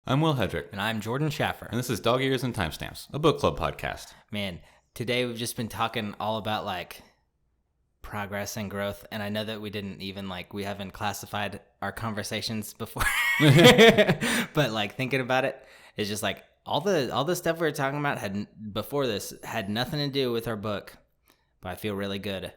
I'm Will Hedrick. And I'm Jordan Schaffer. And this is Dog Ears and Timestamps, a book club podcast. Man, today we've just been talking all about like progress and growth. And I know that we didn't even we haven't classified our conversations before. But like thinking about it, it's just like all the stuff we were talking about before this had nothing to do with our book. But I feel really good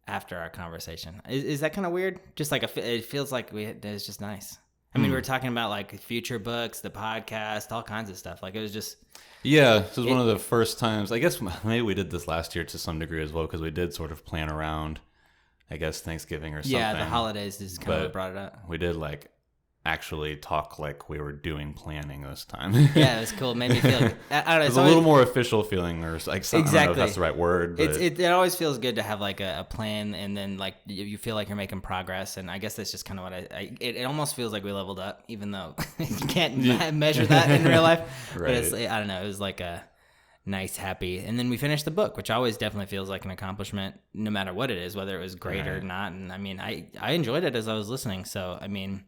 after our conversation. Is that kind of weird? Just like it feels like it's just nice. I mean, we were talking about like future books, the podcast, all kinds of stuff. Like it was just... Yeah, this was one of the first times. I guess maybe we did this last year to some degree as well, because we did sort of plan around, I guess, Thanksgiving or something. Yeah, the holidays is kind of what brought it up. We did actually talk like we were doing planning this time. Yeah, it was cool. It made me feel... I don't know. It was a little more official feeling, or like exactly. I don't know if that's the right word. But... It always feels good to have like a plan, and then like you feel like you're making progress. And I guess that's just kind of what it almost feels like we leveled up, even though you can't measure that in real life. Right. But I don't know. It was like a nice, happy. And then we finished the book, which always definitely feels like an accomplishment, no matter what it is, whether it was great or not. And I mean, I enjoyed it as I was listening. So I mean.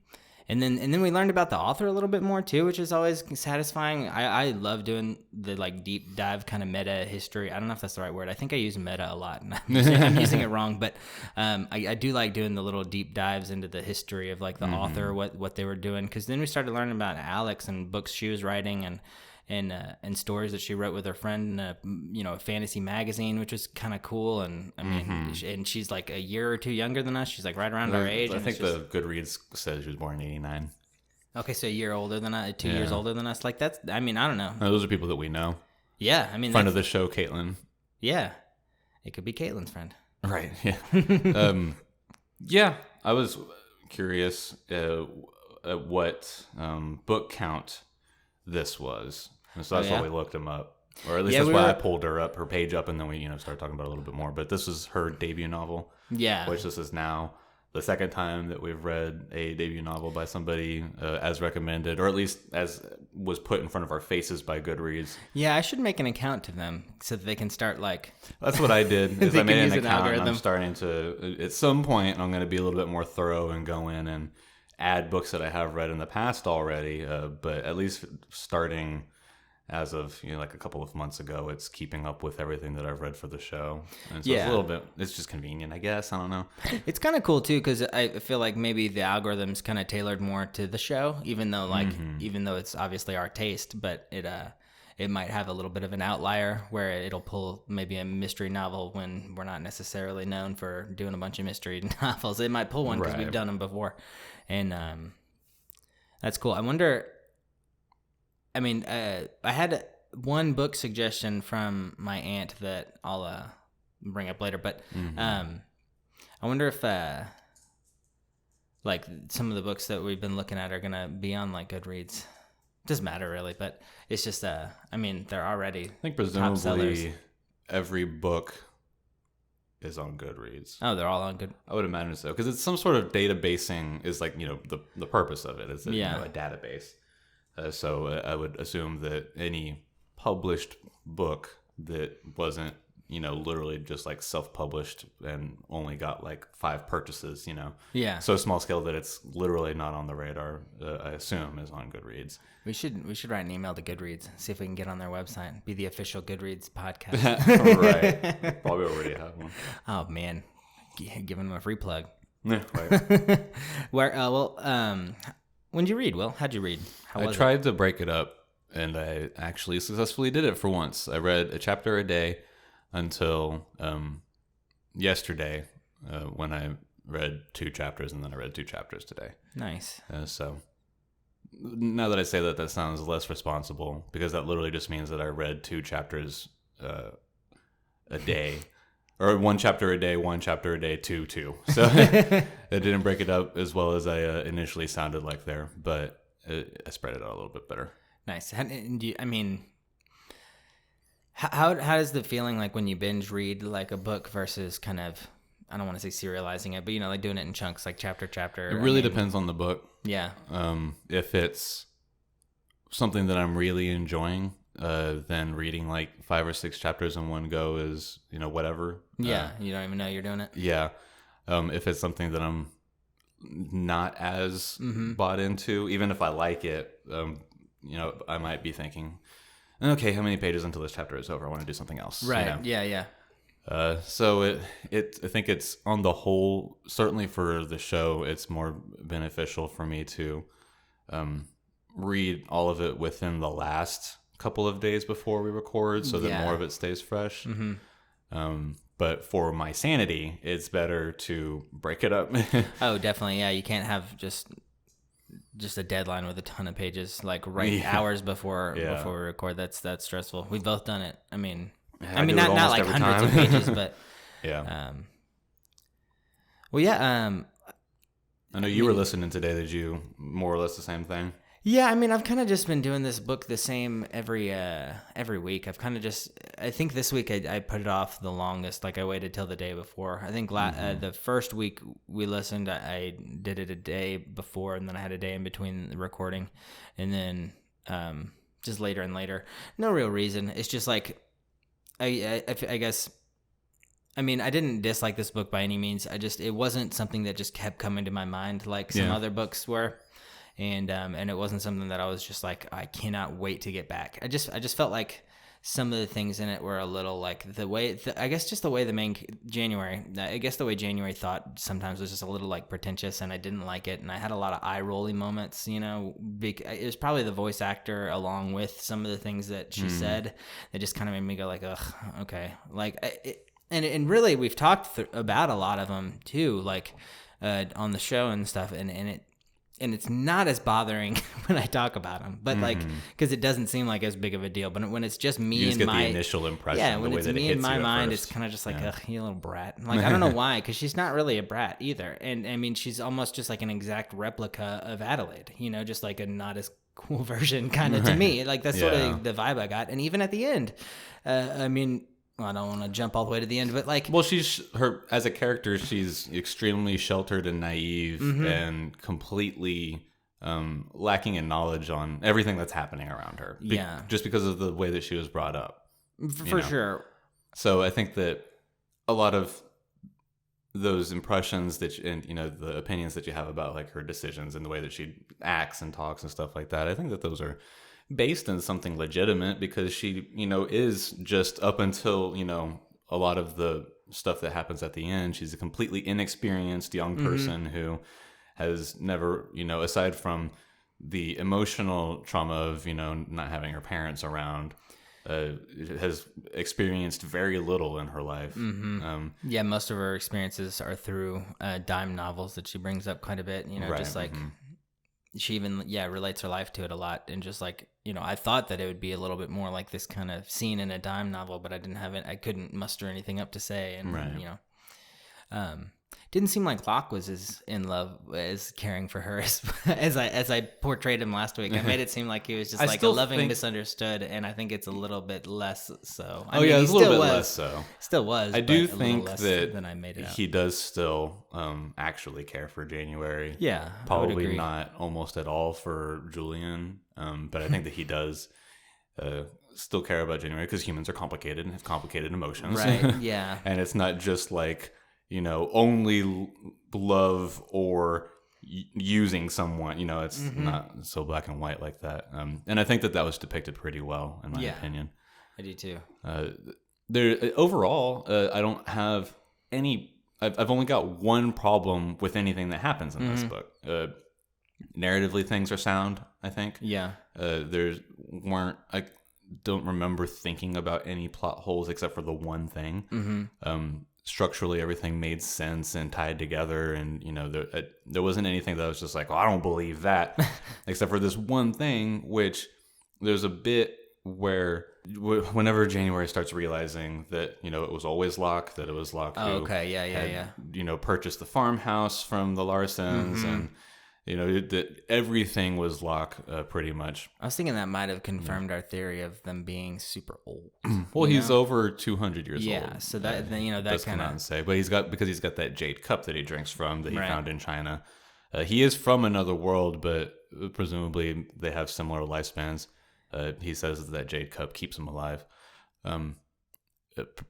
And then we learned about the author a little bit more too, which is always satisfying. I love doing the like deep dive kind of meta history. I don't know if that's the right word. I think I use meta a lot, and I'm using it wrong. But I do like doing the little deep dives into the history of like the author, what they were doing. Because then we started learning about Alex and books she was writing and stories that she wrote with her friend in a fantasy magazine, which was kind of cool. And I mean, and she's like a year or two younger than us. She's like right around our age. I think the Goodreads says she was born in 1989. Okay, so a year older than us, 2 years older than us. Like that's, I mean, I don't know. No, those are people that we know. Yeah, I mean, friend of the show, Caitlin. Yeah, it could be Caitlin's friend. Right. Yeah. Yeah, I was curious at what book count this was. And so that's why we looked them up, or at least that's why I pulled her page up, and then we started talking about it a little bit more. But this is her debut novel, which this is now the second time that we've read a debut novel by somebody as recommended, or at least as was put in front of our faces by Goodreads. Yeah, I should make an account to them so that they can start like. That's what I did. Is I made an account, and I'm starting to at some point I'm going to be a little bit more thorough and go in and add books that I have read in the past already, but at least starting. As of like a couple of months ago, it's keeping up with everything that I've read for the show, and so it's a little bit. It's just convenient, I guess. I don't know. It's kind of cool too, because I feel like maybe the algorithm's kind of tailored more to the show, even though even though it's obviously our taste, but it might have a little bit of an outlier where it'll pull maybe a mystery novel when we're not necessarily known for doing a bunch of mystery novels. It might pull one because we've done them before, and that's cool. I wonder. I mean, I had one book suggestion from my aunt that I'll bring up later, but I wonder if like some of the books that we've been looking at are gonna be on like Goodreads. Doesn't matter really, but it's just I mean, they're already I think presumably every book is on Goodreads. Oh, they're all on Good. I would imagine so, because it's some sort of databasing is like the purpose of it is a database. So I would assume that any published book that wasn't, literally just like self-published and only got like 5 purchases, so small scale that it's literally not on the radar, I assume is on Goodreads. We should write an email to Goodreads, see if we can get on their website, be the official Goodreads podcast. Right. Probably already have one. Oh man, giving them a free plug. Yeah, right. When did you read, Will? How'd you read? I tried to break it up, and I actually successfully did it for once. I read a chapter a day until yesterday when I read 2 chapters, and then I read 2 chapters today. Nice. So now that I say that, that sounds less responsible, because that literally just means that I read 2 chapters a day. Or 1 chapter a day, 1 chapter a day, 2. So it didn't break it up as well as I initially sounded like there, but I spread it out a little bit better. Nice. How does the feeling like when you binge read like a book versus kind of, I don't want to say serializing it, but like doing it in chunks, like chapter. It really depends on the book. Yeah. If it's something that I'm really enjoying, then reading like 5 or 6 chapters in one go is, whatever. Yeah, you don't even know you're doing it. Yeah. If it's something that I'm not as bought into, even if I like it, I might be thinking, okay, how many pages until this chapter is over? I want to do something else. Right. Yeah. So I think it's on the whole, certainly for the show, it's more beneficial for me to read all of it within the last couple of days before we record, so that more of it stays fresh. But for my sanity, it's better to break it up. Oh, definitely. Yeah, you can't have just a deadline with a ton of pages, like hours before we record. That's stressful. We've both done it. I mean, not like hundreds of pages, but yeah. Well, yeah. I know you were listening today. Did you more or less the same thing? Yeah, I mean, I've kind of just been doing this book the same every week. I've kind of I think this week I put it off the longest. Like I waited till the day before. I think the first week we listened, I did it a day before, and then I had a day in between the recording, and then just later and later. No real reason. It's just like I guess. I mean, I didn't dislike this book by any means. It wasn't something that just kept coming to my mind like some other books were. And it wasn't something that I was just like, I cannot wait to get back. I just felt like some of the things in it were a little like the way January thought sometimes was just a little like pretentious, and I didn't like it. And I had a lot of eye rolly moments, it was probably the voice actor along with some of the things that she said that just kind of made me go like, ugh, okay. Like, and really we've talked about a lot of them too, like on the show and stuff. And it's not as bothering when I talk about them, but like, because it doesn't seem like as big of a deal. But when it's just me and my the initial impression, when it's me in my mind, it's kind of just like, ugh, you little brat. Like, I don't know why, because she's not really a brat either. And I mean, she's almost just like an exact replica of Adelaide, just like a not as cool version kind of to me. Like that's sort of the vibe I got. And even at the end, I mean, I don't want to jump all the way to the end, but like, well, as a character, she's extremely sheltered and naive and completely lacking in knowledge on everything that's happening around her. Just because of the way that she was brought up. For sure. So I think that a lot of those impressions and the opinions that you have about like her decisions and the way that she acts and talks and stuff like that, I think that those are based in something legitimate, because she, is just up until, a lot of the stuff that happens at the end, she's a completely inexperienced young person who has never, aside from the emotional trauma of, not having her parents around, has experienced very little in her life. Most of her experiences are through dime novels that she brings up quite a bit, just like she even relates her life to it a lot. And just like, I thought that it would be a little bit more like this kind of scene in a dime novel, but I couldn't muster anything up to say. And didn't seem like Locke was as in love, as caring for her as I portrayed him last week. I made it seem like he was just like a loving misunderstood, and I think it's a little bit less so. I mean, it's a little bit less so. Still was. I do think that than I made it out. He does still actually care for January. Yeah, probably not almost at all for Julian, but I think that he does still care about January, because humans are complicated and have complicated emotions. Right. Yeah. And it's not just like, only love or using someone, it's not so black and white like that. And I think that was depicted pretty well, in my opinion. I do too. Overall, I don't have any, I've only got one problem with anything that happens in this book. Narratively, things are sound, I think. Yeah. I don't remember thinking about any plot holes except for the one thing. Structurally, everything made sense and tied together, and there wasn't anything that I was just like, I don't believe that, except for this one thing, which there's a bit where whenever January starts realizing that it was always Locke, that it was Locke who had purchased the farmhouse from the Larsons, and that everything was Locke, pretty much. I was thinking that might have confirmed our theory of them being super old. Well, he's over 200 years old. Yeah, so that that kind of say, but he's got that jade cup that he drinks from that he found in China. He is from another world, but presumably they have similar lifespans. He says that jade cup keeps him alive,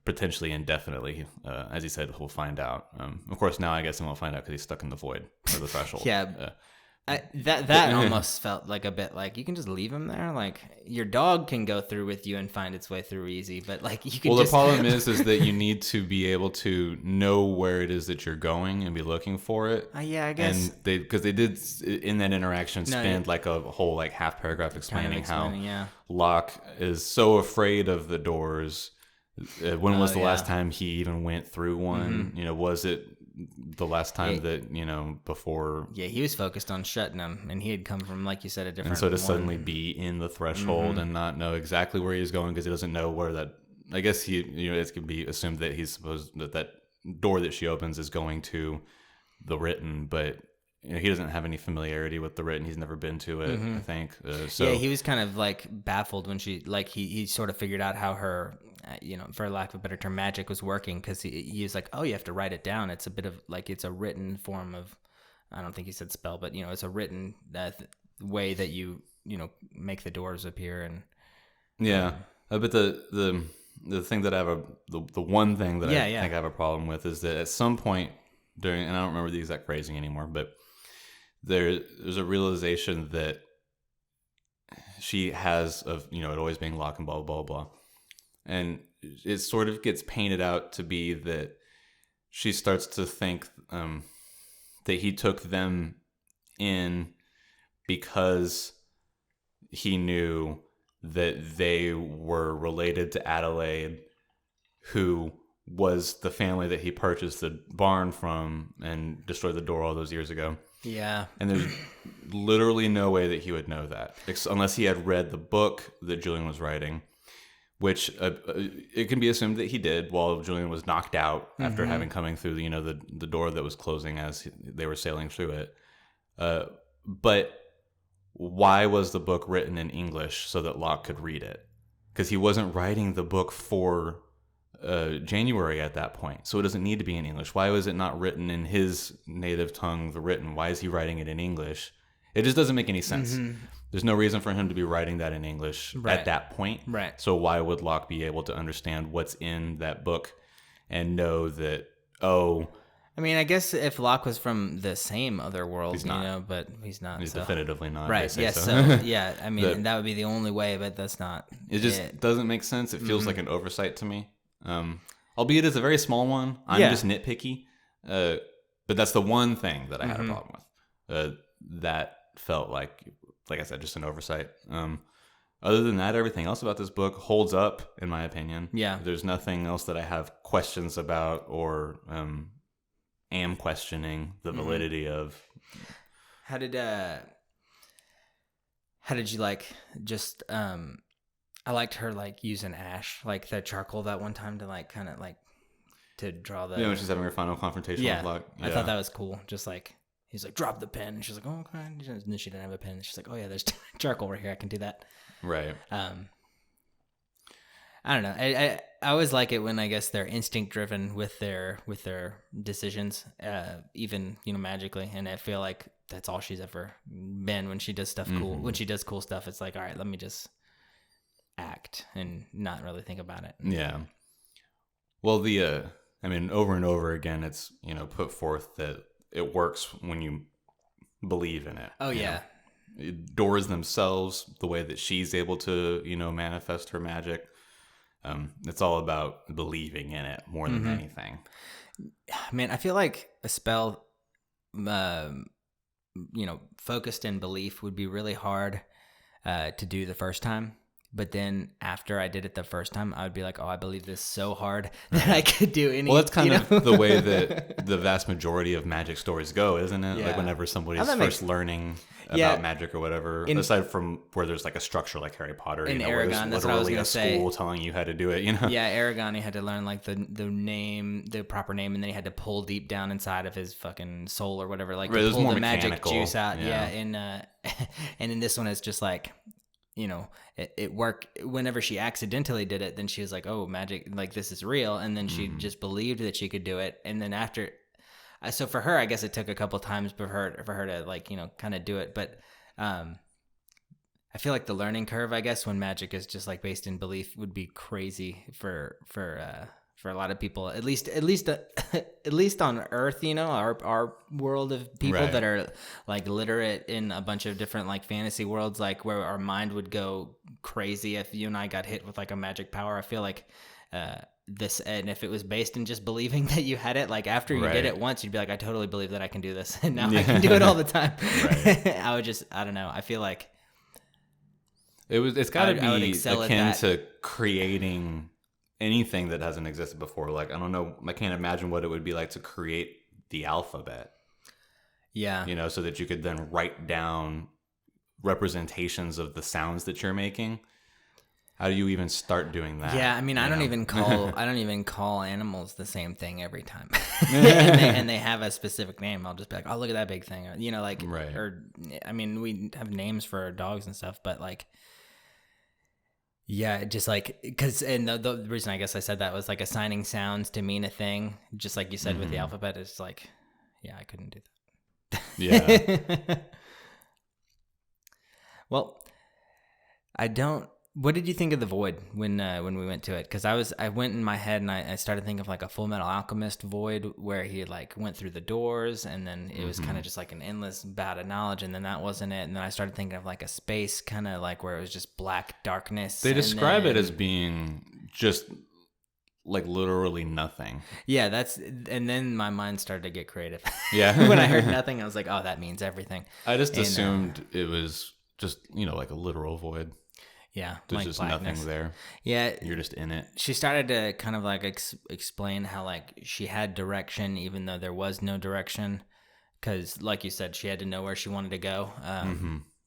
potentially indefinitely. As he said, we'll find out. Of course, now I guess we'll find out because he's stuck in the void or the threshold. That almost felt like a bit like you can just leave him there. Like your dog can go through with you and find its way through easy, but like you can. Well, the problem is that you need to be able to know where it is that you're going and be looking for it. Yeah, I guess. And because they did in that interaction spend like a whole like half paragraph explaining how Locke is so afraid of the doors. When was the last time he even went through one? You know, was it the last time that, you know, before? Yeah, he was focused on shutting them, and he had come from, like you said, a different. And so to suddenly be in the threshold and not know exactly where he's going because he doesn't know where that. I guess it could be assumed that he's supposed that door that she opens is going to the written, but you know, he doesn't have any familiarity with the written. He's never been to it. I think. So he was kind of like baffled when she he sort of figured out how her. For lack of a better term, magic was working because he was like, oh, you have to write it down. It's a bit of like it's a written form of, I don't think he said spell, but it's a written way that you make the doors appear and. Yeah, but the thing that I have the one thing that I think I have a problem with is that at some point during, and I don't remember the exact phrasing anymore, but there's a realization that she has of it always being Locke and blah blah blah. And it sort of gets painted out to be that she starts to think that he took them in because he knew that they were related to Adelaide, who was the family that he purchased the barn from and destroyed the door all those years ago. Yeah. And there's literally no way that he would know that unless he had read the book that Julian was writing. Which it can be assumed that he did while Julian was knocked out after having coming through the door that was closing as they were sailing through it. But why was the book written in English so that Locke could read it? Because he wasn't writing the book for January at that point, so it doesn't need to be in English. Why was it not written in his native tongue, the written? Why is he writing it in English? It just doesn't make any sense. There's no reason for him to be writing that in English at that point. Right. So why would Locke be able to understand what's in that book and know that, I mean, I guess if Locke was from the same other world, but he's not. He's definitively not. Right. Yes. So. Yeah. I mean, that would be the only way, but that's not. It just doesn't make sense. It feels like an oversight to me. Albeit it's a very small one. I'm just nitpicky. But that's the one thing that I had a problem with. That felt like I said, just an oversight. Other than that, everything else about this book holds up, in my opinion. Yeah. There's nothing else that I have questions about or am questioning the validity of. How did you like just I liked her like using ash, like the charcoal that one time to like kind of like to draw the when she's having her final confrontation with Locke. Yeah. I thought that was cool. Just like he's like, drop the pen. And she's like, oh, okay. And then she didn't have a pen. And she's like, oh, yeah, there's charcoal right here. I can do that. Right. I don't know. I always like it when I guess they're instinct driven with their decisions, even, magically. And I feel like that's all she's ever been when she does stuff cool. When she does cool stuff, it's like, all right, let me just act and not really think about it. Yeah. Well, over and over again, it's, put forth that it works when you believe in it. Oh, yeah. Doors themselves, the way that she's able to, manifest her magic. It's all about believing in it more than anything. Man, I feel like a spell, focused in belief would be really hard to do the first time. But then after I did it the first time, I would be like, oh, I believe this so hard that I could do any. Well, that's kind of the way that the vast majority of magic stories go, isn't it? Yeah. Like whenever somebody's first learning about magic or whatever, aside from where there's like a structure like Harry Potter, in where Aragon, there's literally a school telling you how to do it, Yeah, Aragon, he had to learn like the name, the proper name, and then he had to pull deep down inside of his fucking soul or whatever, like to pull the magic juice out. Yeah, and in this one, it's just like, it worked. Whenever she accidentally did it, then she was like, oh, magic, like this is real. And then she just believed that she could do it. And then after, so for her, I guess it took a couple times for her to like, kind of do it. But I feel like the learning curve, I guess, when magic is just like based in belief would be crazy for for a lot of people, at least at least on Earth, you know, our world of people Right. that are like literate in a bunch of different like fantasy worlds, like where our mind would go crazy if you and I got hit with like a magic power. I feel like this, and if it was based in just believing that you had it, like after you did it once, you'd be like, I totally believe that I can do this, and now I can do it all the time. I don't know. I feel like it's got to be excel at akin that. to creating anything that hasn't existed before. Like, I don't know, I can't imagine what it would be like to create the alphabet. Yeah. You know, so that you could then write down representations of the sounds that you're making. How do you even start doing that? Yeah, I mean, I don't even call animals the same thing every time, and they have a specific name. I'll just be like, "Oh, look at that big thing," or, you know, like, or I mean, we have names for our dogs and stuff, but like, yeah, just like and the reason I guess I said that was like assigning sounds to mean a thing, just like you said with the alphabet. It's like, yeah, I couldn't do that. Yeah. Well, I don't. What did you think of the Void when we went to it? Because I went in my head and I started thinking of like a Full Metal Alchemist Void where he like went through the doors and then it was kind of just like an endless bout of knowledge, and then that wasn't it. And then I started thinking of like a space kind of like where it was just black darkness. They describe it as being just like literally nothing. Yeah, and then my mind started to get creative. Yeah. When I heard nothing, I was like, oh, that means everything. I just assumed it was just, you know, like a literal void. Yeah, there's like just blackness. nothing there. Yeah, you're just in it. She started to kind of like explain how like she had direction even though there was no direction, because like you said, she had to know where she wanted to go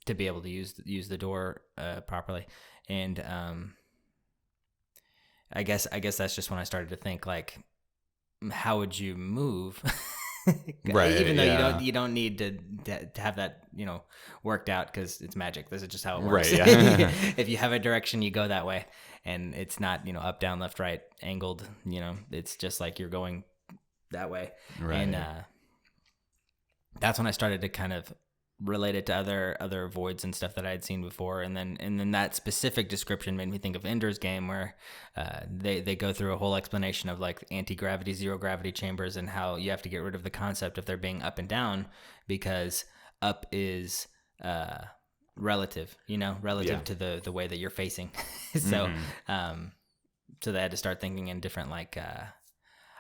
to be able to use the door properly. And I guess that's just when I started to think like, how would you move? Right, even though you don't need to have that, you know, worked out, because it's magic. This is just how it works. Right, yeah. If you have a direction, you go that way, and it's not, you know, up, down, left, right, angled. You know, it's just like you're going that way. Right. And that's when I started to kind of relate it to other voids and stuff that I had seen before, and then that specific description made me think of Ender's Game, where they go through a whole explanation of like anti-gravity, zero gravity chambers, and how you have to get rid of the concept of there being up and down, because up is relative, you know, relative to the way that you're facing. So so they had to start thinking in different like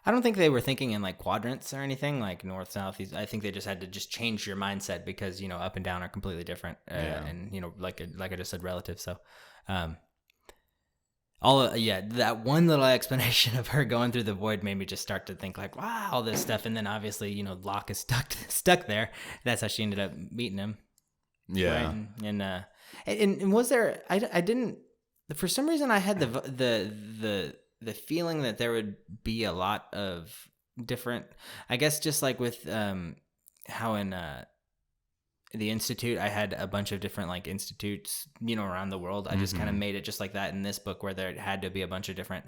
I don't think they were thinking in like quadrants or anything like north, south, east. I think they just had to just change your mindset, because, you know, up and down are completely different. And, you know, like I just said, relative. So, that one little explanation of her going through the void made me just start to think like, wow, all this stuff. And then obviously, you know, Locke is stuck there. That's how she ended up meeting him. Yeah. Right? And was there, I didn't, for some reason I had the feeling that there would be a lot of different, I guess, just like with how in the Institute, I had a bunch of different like institutes, you know, around the world. I just kind of made it just like that in this book, where there had to be a bunch of different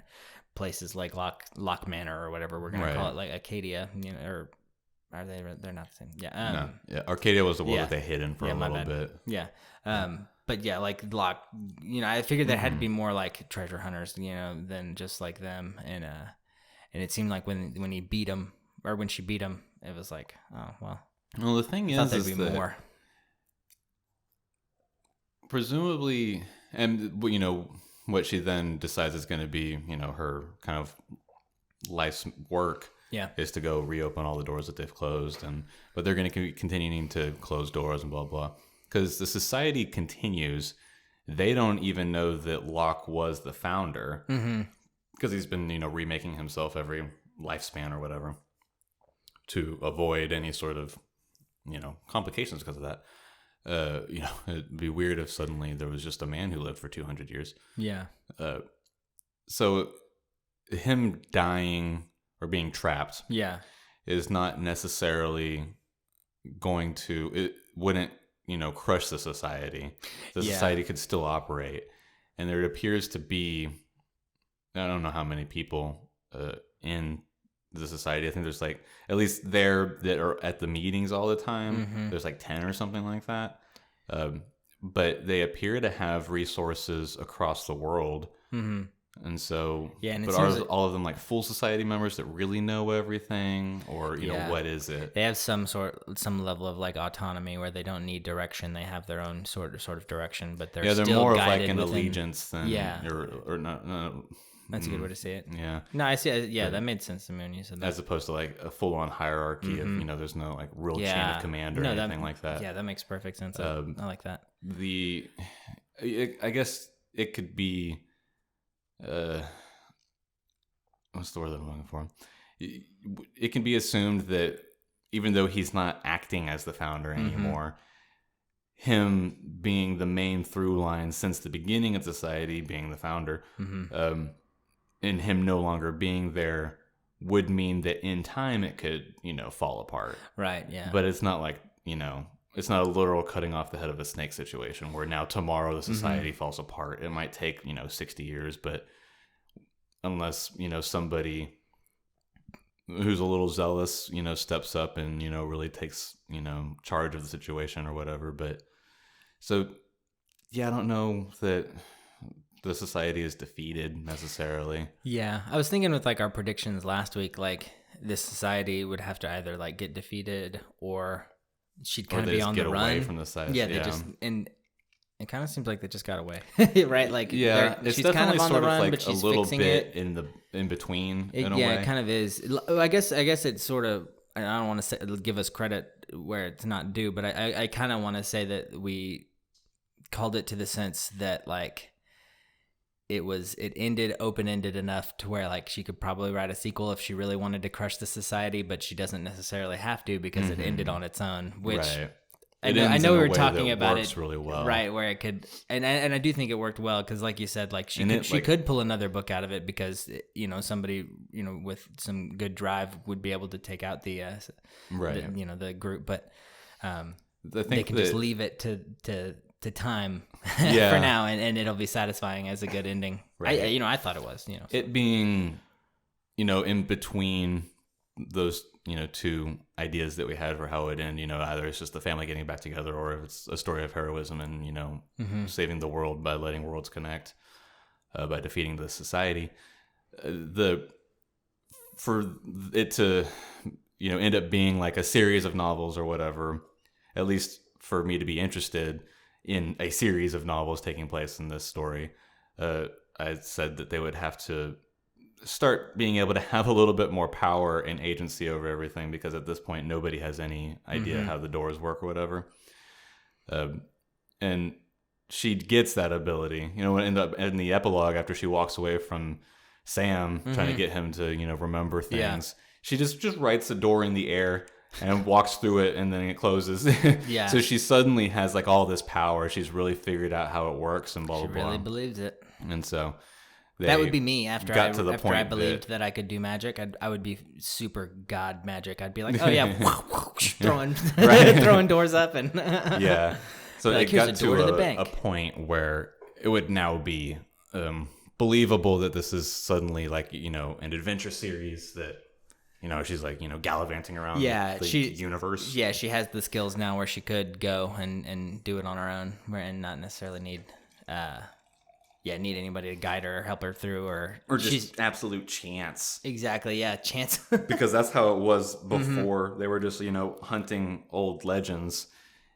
places like Lock Manor or whatever we're going to call it, like Acadia, you know, or are they? They're not the same. Yeah. No. Yeah. Arcadia was the world that they hid in for a little bit. Yeah. But yeah, like Locke, you know, I figured there had to be more like treasure hunters, you know, than just like them. And it seemed like when he beat him, or when she beat him, it was like, oh well. Well, the thing is there'd be more. Presumably, and you know what she then decides is going to be, you know, her kind of life's work. Yeah. Is to go reopen all the doors that they've closed, but they're going to be continuing to close doors and blah blah. Because the society continues. They don't even know that Locke was the founder, because he's been, you know, remaking himself every lifespan or whatever to avoid any sort of, you know, complications because of that. You know, it'd be weird if suddenly there was just a man who lived for 200 years. Yeah. So him dying or being trapped, is not necessarily going to. It wouldn't, you know, crush the society. The society could still operate. And there appears to be, I don't know how many people in the society. I think there's like, at least there that are at the meetings all the time. There's like 10 or something like that. But they appear to have resources across the world. And so, yeah, and but are all of them like full society members that really know everything, or you know, what is it? They have some level of like autonomy where they don't need direction. They have their own sort of direction, but they're still more of guided like an within, allegiance than or not. That's a good way to say it. Yeah. No, I see. Yeah, that made sense to me when you said that. As opposed to like a full-on hierarchy of, you know, there's no like real chain of command or anything like that. Yeah, that makes perfect sense. I like that. I guess it could be. What's the word that I'm looking for? It can be assumed that even though he's not acting as the founder anymore, him being the main through line since the beginning of society, being the founder, and him no longer being there would mean that in time it could, you know, fall apart. Right, yeah. But it's not like, you know, it's not a literal cutting off the head of a snake situation where now tomorrow the society falls apart. It might take, you know, 60 years, but unless, you know, somebody who's a little zealous, you know, steps up and, you know, really takes, you know, charge of the situation or whatever. But so, yeah, I don't know that the society is defeated necessarily. Yeah, I was thinking with like our predictions last week, like this society would have to either like get defeated or she'd kind of be on the run. Away from the society. Yeah, they just, and it kind of seems like they just got away, right? Like, it's she's definitely kind of on sort the run, of like but she's a little fixing bit it. in between. In a way. It kind of is. I guess it's sort of. I don't want to give us credit where it's not due, but I kind of want to say that we called it to the sense that like it ended open-ended enough to where like she could probably write a sequel if she really wanted to crush the society, but she doesn't necessarily have to because it ended on its own, which right. I know we were talking about it really well, right? Where it could, and I do think it worked well because, like you said, like she could pull another book out of it because you know somebody you know with some good drive would be able to take out the the group, but they can just leave it to time for now, and it'll be satisfying as a good ending. Right. I thought it was it being in between those two ideas that we had for how it would end, either it's just the family getting back together or if it's a story of heroism and saving the world by letting worlds connect, by defeating the society. For it to end up being like a series of novels or whatever, at least for me to be interested in a series of novels taking place in this story, I said that they would have to start being able to have a little bit more power and agency over everything, because at this point nobody has any idea how the doors work or whatever. And she gets that ability, in the epilogue after she walks away from Sam trying to get him to remember things. She just writes a door in the air and walks through it, and then it closes. So she suddenly has like all this power. She's really figured out how it works and blah blah blah. She really believes it. And so that would be me after I believed that I could do magic. I would be super god magic. I'd be like, oh yeah, throwing doors up and So it got to a point where it would now be believable that this is suddenly like an adventure series that she's like gallivanting around the universe. Yeah, she has the skills now where she could go and do it on her own and not necessarily need anybody to guide her or help her through or just absolute chance. Exactly, yeah, chance. Because that's how it was before. They were just, hunting old legends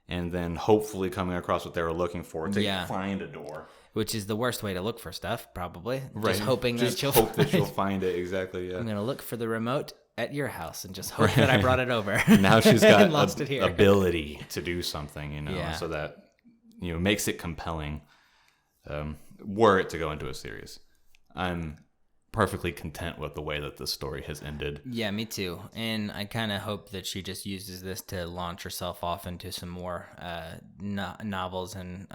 and then hopefully coming across what they were looking for to find a door. Which is the worst way to look for stuff, probably. Right. Just hoping that you'll find it. Exactly, yeah. I'm going to look for the remote at your house and just hope that I brought it over. Now she's got ability to do something, so that, makes it compelling. Were it to go into a series, I'm perfectly content with the way that this story has ended. Yeah, me too. And I kind of hope that she just uses this to launch herself off into some more novels and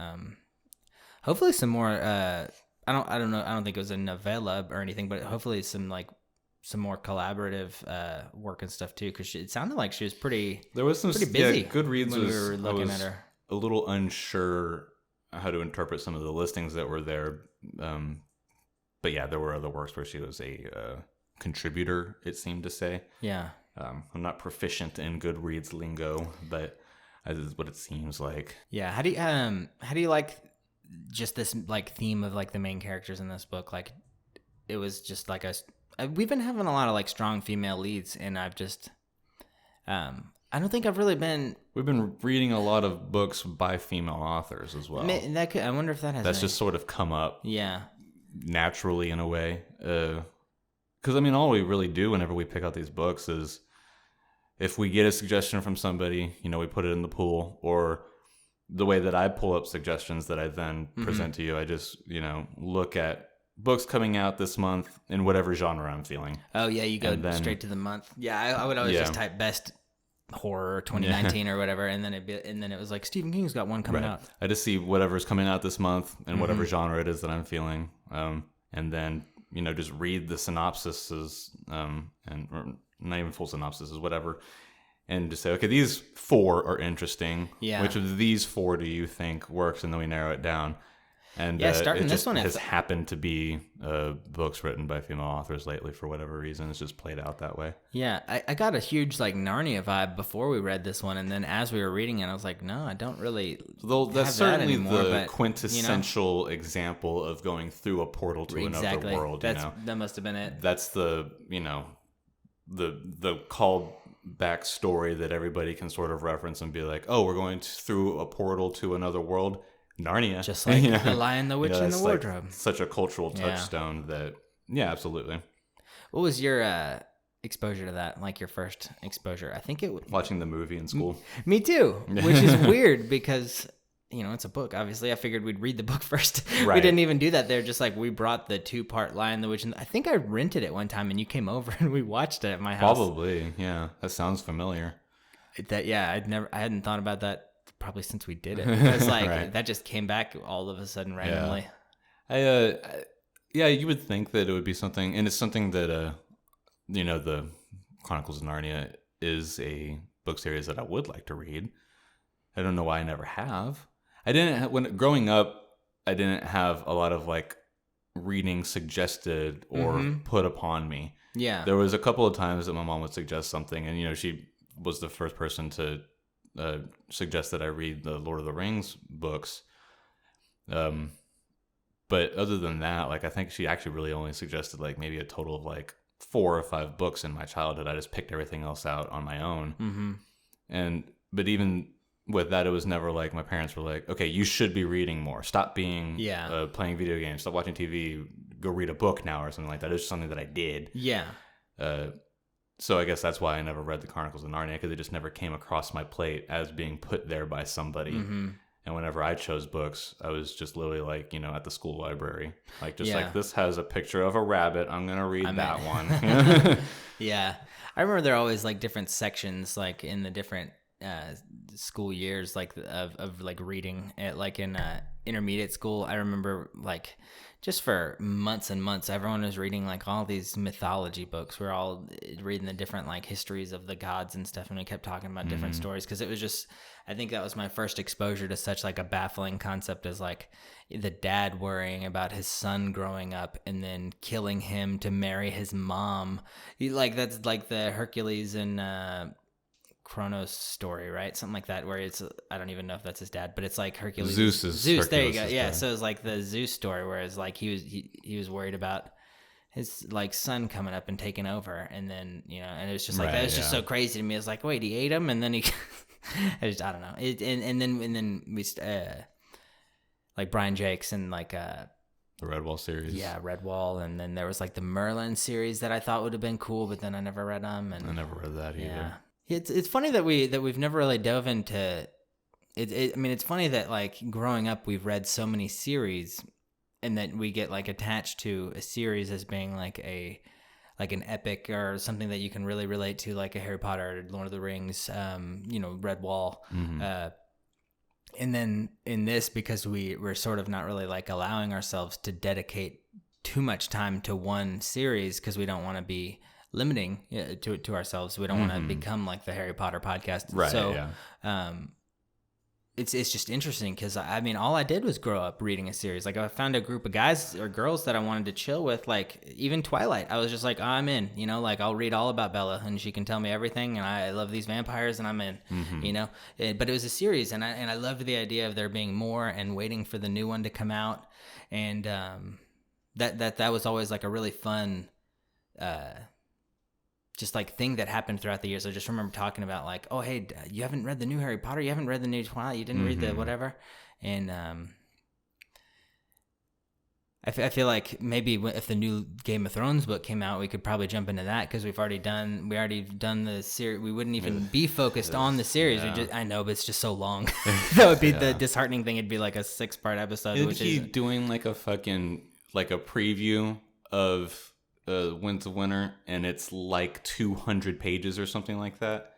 hopefully some more. I don't know. I don't think it was a novella or anything, but hopefully some more collaborative work and stuff too. Because it sounded like she was pretty. There was some pretty busy. Yeah, Goodreads when we were looking at her. A little unsure how to interpret some of the listings that were there, but yeah, there were other works where she was a contributor, it seemed to say. Yeah. I'm not proficient in Goodreads lingo, but that is what it seems like. Yeah. How do you like just this like theme of like the main characters in this book? Like, it was just like we've been having a lot of like strong female leads, and I've just, I don't think I've really been. We've been reading a lot of books by female authors as well. I wonder if that has. That's just sort of come up. Yeah. Naturally, in a way. Because, I mean, all we really do whenever we pick out these books is if we get a suggestion from somebody, you know, we put it in the pool, or the way that I pull up suggestions that I then present to you, I just, you know, look at books coming out this month in whatever genre I'm feeling. Oh, yeah, you go straight to the month. Yeah, I would always just type best horror 2019 or whatever, and then it was like Stephen King's got one coming out. I just see whatever's coming out this month and whatever genre it is that I'm feeling, and then, you know, just read the synopsises, or not even full synopsises, whatever, and just say, okay, these 4 are interesting. Yeah. Which of these 4 do you think works? And then we narrow it down. And starting this one has happened to be books written by female authors lately for whatever reason. It's just played out that way. Yeah, I got a huge like Narnia vibe before we read this one, and then as we were reading it, I was like, no, I don't really. That's certainly the quintessential example of going through a portal to another world. That must have been it. That's the the called back story that everybody can sort of reference and be like, oh, we're going through a portal to another world. Narnia, just like The Lion, the Witch, and the Wardrobe. Like such a cultural touchstone that, absolutely. What was your exposure to that? Like your first exposure? I think it was watching the movie in school. Me too, which is weird because it's a book. Obviously, I figured we'd read the book first. Right. We didn't even do that there. Just like we brought the 2-part Lion, the Witch, and I think I rented it one time, and you came over and we watched it at my house. Probably, yeah. That sounds familiar. I hadn't thought about that. Probably since we did it, because like that just came back all of a sudden randomly. You would think that it would be something, and it's something that the Chronicles of Narnia is a book series that I would like to read. I don't know why I never have. When growing up, I didn't have a lot of like reading suggested or put upon me. Yeah, there was a couple of times that my mom would suggest something, and she was the first person to suggest that I read the Lord of the Rings books. But other than that, like I think she actually really only suggested like maybe a total of like 4 or 5 books in my childhood. I just picked everything else out on my own. But even with that, it was never like my parents were like, okay, you should be reading more. Stop being playing video games. Stop watching TV. Go read a book now or something like that. It was just something that I did. Yeah. So I guess that's why I never read the Chronicles of Narnia, because it just never came across my plate as being put there by somebody. And whenever I chose books, I was just literally like, at the school library. Like, like, this has a picture of a rabbit. I'm going to read that one. Yeah. I remember there are always like different sections, like in the different school years, like of like reading it, like in intermediate school. I remember like just for months and months, everyone was reading like all these mythology books. We're all reading the different like histories of the gods and stuff, and we kept talking about different stories, because it was just, I think that was my first exposure to such like a baffling concept as like the dad worrying about his son growing up and then killing him to marry his mom. That's like the Hercules and Kronos story, right? Something like that, where it's, I don't even know if that's his dad, but it's like Hercules. Zeus. There you go. Yeah. So it's like the Zeus story, whereas like he was worried about his like son coming up and taking over, and then and it was just like that was just so crazy to me. It's like, wait, he ate him, and then he, I don't know. And then we like Brian Jakes and like the Redwall series. Yeah, Redwall, and then there was like the Merlin series that I thought would have been cool, but then I never read them. And I never read that either. Yeah. It's funny that we've never really dove into it. I mean, it's funny that like growing up we've read so many series, and that we get like attached to a series as being like an epic or something that you can really relate to, like a Harry Potter, Lord of the Rings, Redwall. And then in this, because we're sort of not really like allowing ourselves to dedicate too much time to one series, because we don't want to be limiting to ourselves. We don't want to become like the Harry Potter podcast. Right. So it's just interesting, because I mean, all I did was grow up reading a series. Like I found a group of guys or girls that I wanted to chill with, like even Twilight. I was just like, I'm in, like I'll read all about Bella and she can tell me everything, and I love these vampires and I'm in, but it was a series, and I loved the idea of there being more and waiting for the new one to come out. And that was always like a really fun, just like thing that happened throughout the years. I just remember talking about like, oh, hey, you haven't read the new Harry Potter, you haven't read the new Twilight, you didn't read the whatever, and I feel like maybe if the new Game of Thrones book came out, we could probably jump into that because we've already done the series. We wouldn't even be focused on the series. Yeah. I know, but it's just so long. That would be the disheartening thing. It'd be like a 6-part episode. Isn't he doing like a fucking like a preview of Winds of Winter, and it's like 200 pages or something like that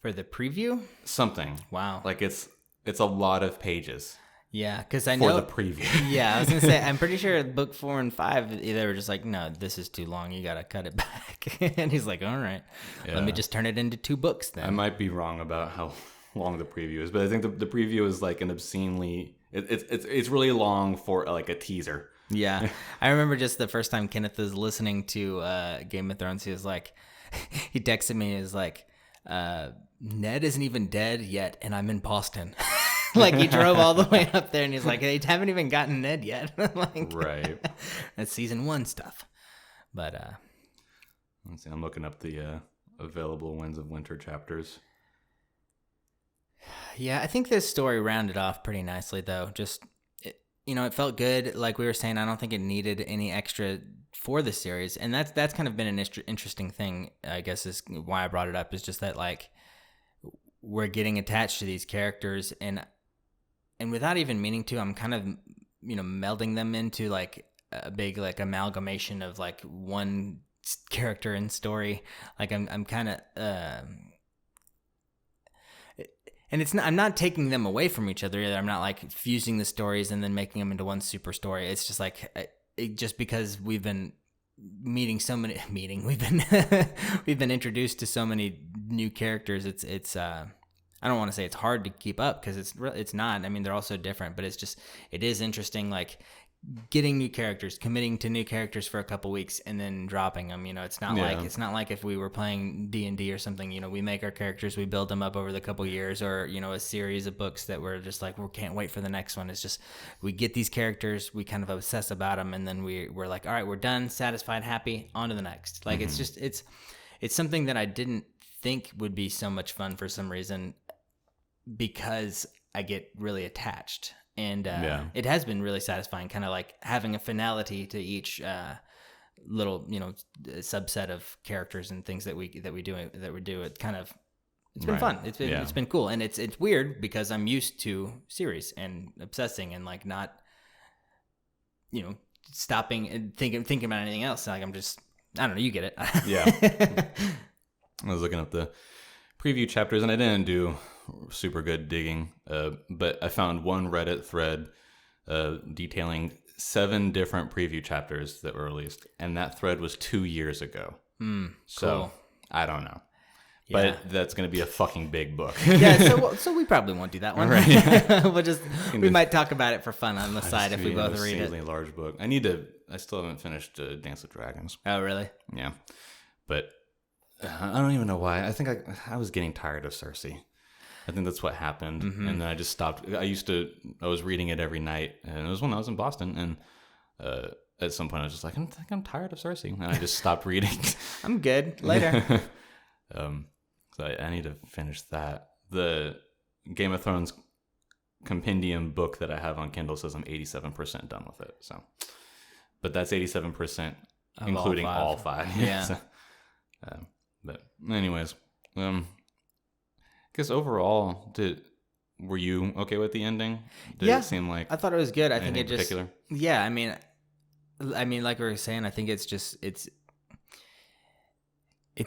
for the preview? Something. Wow. Like it's a lot of pages. Yeah, because I know for the preview. Yeah, I was gonna say I'm pretty sure book 4 and 5 they were just like, no, this is too long. You gotta cut it back. And he's like, all right, let me just turn it into 2 books then. I might be wrong about how long the preview is, but I think the preview is like an obscenely. It's really long for like a teaser. Yeah, I remember just the first time Kenneth was listening to Game of Thrones, he was like, he texted me, he was like, Ned isn't even dead yet, and I'm in Boston. Like he drove all the way up there, and he's like, "They haven't even gotten Ned yet." Like, right. That's season 1 stuff. But let's see. I'm looking up the available Winds of Winter chapters. Yeah, I think this story rounded off pretty nicely, though. Just it felt good. Like we were saying, I don't think it needed any extra for the series, and that's kind of been an interesting thing. I guess is why I brought it up. Is just that like we're getting attached to these characters, and without even meaning to, I'm kind of, melding them into like a big like amalgamation of like one character and story. Like I'm kind of, and I'm not taking them away from each other either. I'm not like fusing the stories and then making them into one super story. It's just like, just because we've been we've been introduced to so many new characters. It's I don't want to say it's hard to keep up because it's not. I mean, they're all so different, but it is interesting, like getting new characters, committing to new characters for a couple weeks and then dropping them. It's not like if we were playing D&D or something. We make our characters, we build them up over the couple years, or a series of books that we're just like we can't wait for the next one. It's just we get these characters, we kind of obsess about them, and then we're like, all right, we're done, satisfied, happy, on to the next. Like it's just it's something that I didn't think would be so much fun for some reason, because I get really attached, and it has been really satisfying, kind of like having a finality to each little subset of characters and things that we do. It kind of it's been fun. It's been cool, and it's weird because I'm used to series and obsessing and like not stopping and thinking about anything else. Like I'm just I don't know. You get it. Yeah. I was looking up the preview chapters, and I didn't do super good digging, but I found one Reddit thread detailing 7 different preview chapters that were released, and that thread was 2 years ago. So cool. I don't know, Yeah. but that's going to be a fucking big book. Yeah, so we probably won't do that one. Right, yeah. we might talk about it for fun on the side if we both read it. It's a large book. I still haven't finished Dance with Dragons. Oh, really? Yeah, but I don't even know why. I think I was getting tired of Cersei. I think that's what happened, and then I just stopped. I was reading it every night, and it was when I was in Boston, and at some point I was just like, I'm tired of Cersei, and I just stopped reading. I'm good. Later. So I need to finish that. The Game of Thrones compendium book that I have on Kindle says I'm 87% done with it. So, but that's 87% including all 5. Yeah. So, but anyways, I guess overall, were you okay with the ending? Did it seem like I thought it was good. I think it just particular? Yeah, I mean, like we were saying, I think it's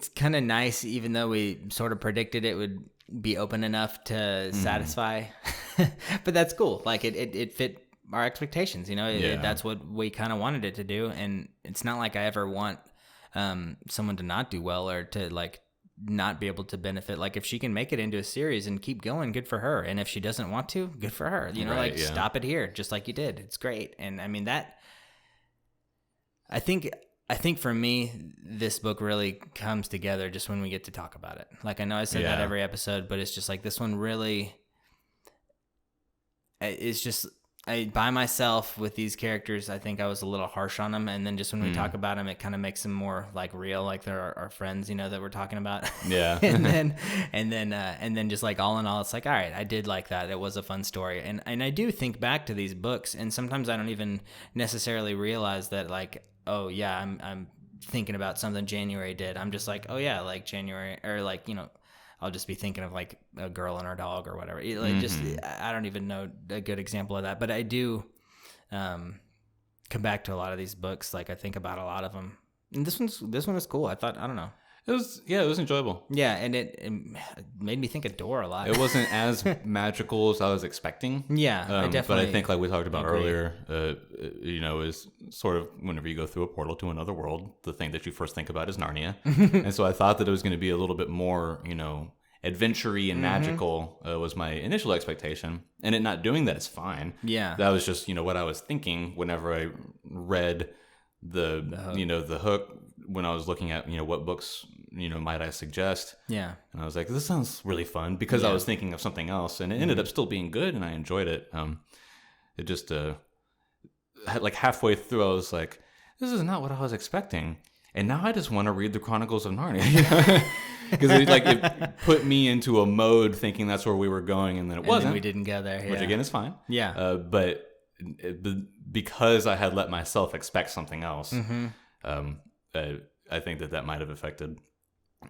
kind of nice, even though we sort of predicted it would be open enough to satisfy. But that's cool. Like it fit our expectations. That's what we kind of wanted it to do, and it's not like I ever want someone to not do well or to like not be able to benefit. Like if she can make it into a series and keep going, good for her. And if she doesn't want to, good for her. Stop it here, just like you did. It's great. And I mean that. I think for me, this book really comes together just when we get to talk about it. Like I know I said that every episode, but it's just like this one really. It's just by myself with these characters, I think I was a little harsh on them, and then just when we talk about them, it kind of makes them more like real, like they're our friends, that we're talking about. Yeah. and then just like all in all, it's like, all right, I did like that. It was a fun story, and I do think back to these books, and sometimes I don't even necessarily realize that, like, oh yeah, I'm thinking about something January did. I'm just like, oh yeah, like January, or like, I'll just be thinking of like a girl and her dog or whatever. Like just, I don't even know a good example of that, but I do come back to a lot of these books. Like I think about a lot of them. And this one was cool. I don't know. It was enjoyable. Yeah, and it made me think of Dora a lot. It wasn't as magical as I was expecting. Yeah, I definitely. But I think, like we talked about agree. earlier, is sort of whenever you go through a portal to another world, the thing that you first think about is Narnia. And so I thought that it was going to be a little bit more, adventure-y and magical was my initial expectation. And it not doing that is fine. Yeah. That was just, what I was thinking whenever I read the hook. The hook when I was looking at, what books, might I suggest. Yeah. And I was like, this sounds really fun because I was thinking of something else, and it ended up still being good, and I enjoyed it. It just, like halfway through, I was like, this is not what I was expecting. And now I just want to read the Chronicles of Narnia. Because it put me into a mode thinking that's where we were going, and then it wasn't. Then we didn't go there. Yeah. Which again is fine. Yeah. But because I had let myself expect something else, I think that might have affected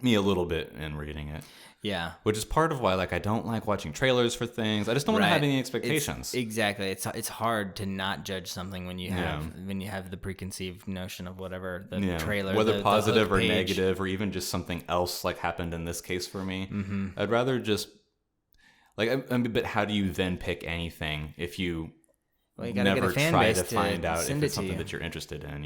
me a little bit in reading it. Yeah. Which is part of why, like, I don't like watching trailers for things. I just don't want to have any expectations. Exactly. It's hard to not judge something when you have the preconceived notion of whatever the trailer, whether positive or negative, or even just something else like happened in this case for me. I'd rather just but how do you then pick anything if you never try to find out if it's something that you're interested in,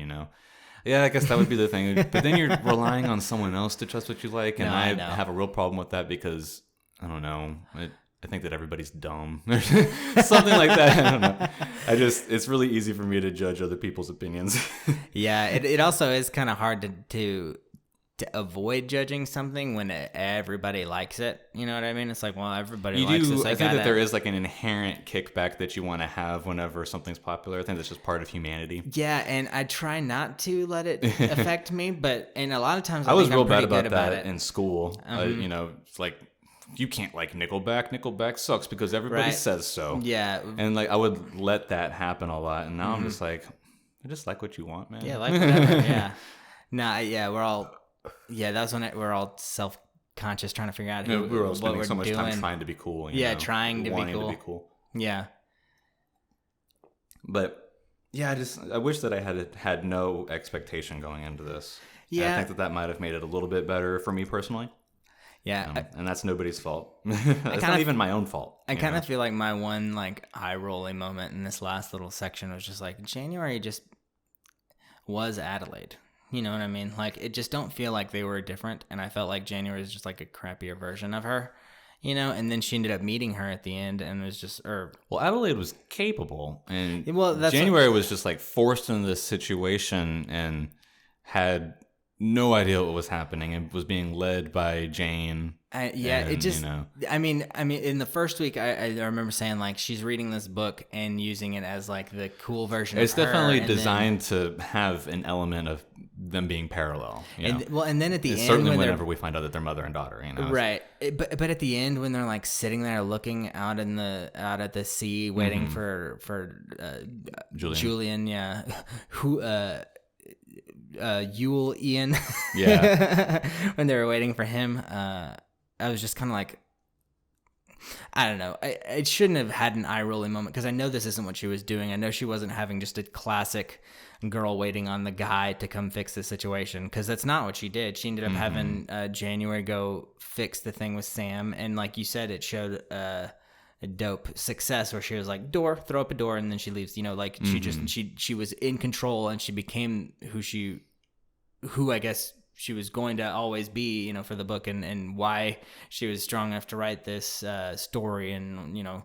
Yeah, I guess that would be the thing. But then you're relying on someone else to trust what you like, and I have a real problem with that because, I don't know, I think that everybody's dumb. Something like that. I don't know. It's really easy for me to judge other people's opinions. Yeah, it also is kind of hard to avoid judging something when everybody likes it. You know what I mean? It's like, well, everybody likes this. I think that there is like an inherent kickback that you want to have whenever something's popular. I think that's just part of humanity. Yeah, and I try not to let it affect me, and a lot of times I was real bad about that in school. It's like, you can't like Nickelback. Nickelback sucks because everybody says so. Yeah. And like I would let that happen a lot, and now I'm just like, I just like what you want, man. Yeah, like whatever. Yeah. Nah, yeah, we're all... Yeah, that's when we're all self-conscious, trying to figure out we were all spending so much time trying to be cool. Trying to be cool. Yeah. But yeah, I wish that I had no expectation going into this. Yeah, and I think that might have made it a little bit better for me personally. Yeah, and that's nobody's fault. It's not even my own fault. I kind of feel like my one like eye-rolling moment in this last little section was just like January just was Adelaide. You know what I mean? Like, it just don't feel like they were different. And I felt like January is just like a crappier version of her, and then she ended up meeting her at the end and it was just, well, Adelaide was capable, and January was just like forced into this situation and had no idea what was happening and was being led by Jane. It just, I mean, in the first week, I remember saying like she's reading this book and using it as like the cool version of her. It's definitely designed to have an element of them being parallel. And then at the end, certainly whenever we find out that they're mother and daughter, right? But at the end, when they're like sitting there looking out at the sea, waiting for Julian, who Yule Ian, when they were waiting for him, I was just kind of like, I don't know. It shouldn't have had an eye-rolling moment because I know this isn't what she was doing. I know she wasn't having just a classic girl waiting on the guy to come fix the situation because that's not what she did. She ended up having January go fix the thing with Sam, and like you said, it showed a dope success where she was like, throw up a door, and then she leaves. She was in control, and she became who I guess she was going to always be, for the book, and why she was strong enough to write this story. And,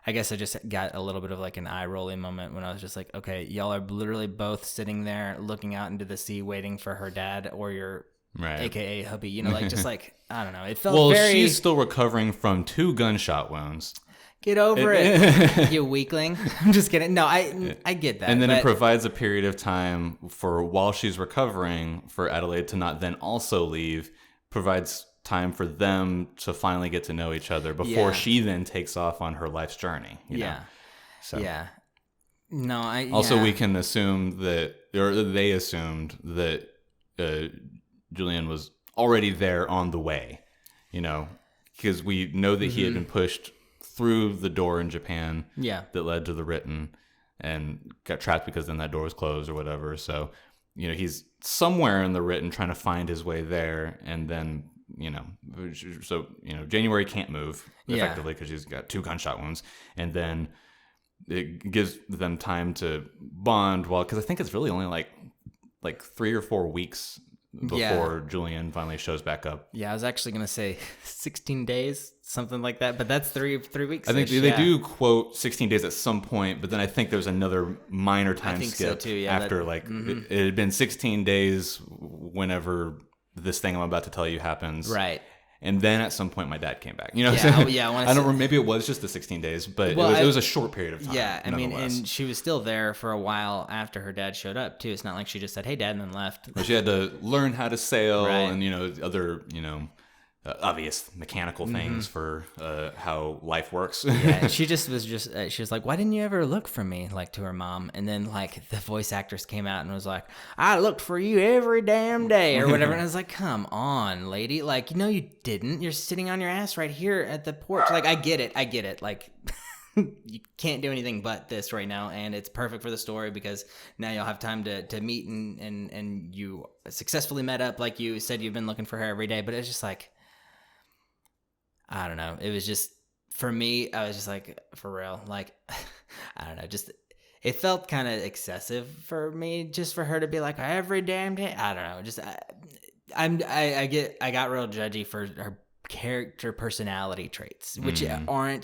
I guess I just got a little bit of like an eye-rolling moment when I was just like, okay, y'all are literally both sitting there looking out into the sea waiting for her dad or your AKA hubby, just like, I don't know. It felt she's still recovering from 2 gunshot wounds. Get over it, you weakling. I'm just kidding. No, I get that. And then it provides a period of time for while she's recovering for Adelaide to not then also leave, provides time for them to finally get to know each other before she then takes off on her life's journey. You know? So. Yeah. No, we can assume that, or they assumed that Julian was already there on the way, you know, because we know that he had been pushed through the door in Japan that led to the written and got trapped because then that door was closed or whatever. So, you know, he's somewhere in the written trying to find his way there. And then, you know, so, you know, January can't move effectively because she's got 2 gunshot wounds. And then it gives them time to bond. Well, because I think it's really only like 3 or 4 weeks before Julian finally shows back up. Yeah, I was actually going to say 16 days, something like that, but that's 3 weeks. I think they do quote 16 days at some point, but then I think there's another minor time skip after it had been 16 days whenever this thing I'm about to tell you happens. Right. And then at some point, my dad came back. You know what I'm saying? Yeah, I don't remember. Maybe it was just the 16 days, but it was a short period of time. Yeah, I mean, and she was still there for a while after her dad showed up, too. It's not like she just said, hey, Dad, and then left. But she had to learn how to sail and, you know, other, you know, obvious mechanical things for how life works. Yeah, she was like, why didn't you ever look for me, like, to her mom? And then, like, the voice actress came out and was like, I looked for you every damn day or whatever. And I was like, come on, lady. Like, no, you didn't. You're sitting on your ass right here at the porch. Like, I get it. Like, you can't do anything but this right now, and it's perfect for the story because now you'll have time to meet and you successfully met up like you said you've been looking for her every day. But it's just like, I don't know. It was just, for me, I was just like, for real. Like, I don't know. Just, it felt kind of excessive for me just for her to be like, every damn day. I don't know. Just, I got real judgy for her character personality traits, which they're not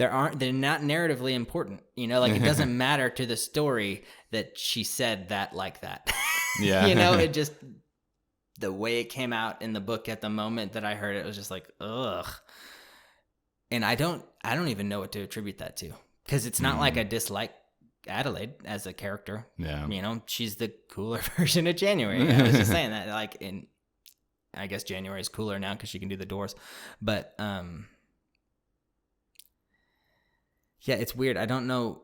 narratively important. You know, like, it doesn't matter to the story that she said that like that. Yeah. You know, it just, the way it came out in the book at the moment that I heard it was just like, ugh. And I don't even know what to attribute that to, because it's not like I dislike Adelaide as a character. Yeah. You know, she's the cooler version of January. I was just saying that, like, in, I guess January is cooler now because she can do the doors. But, yeah, it's weird. I don't know.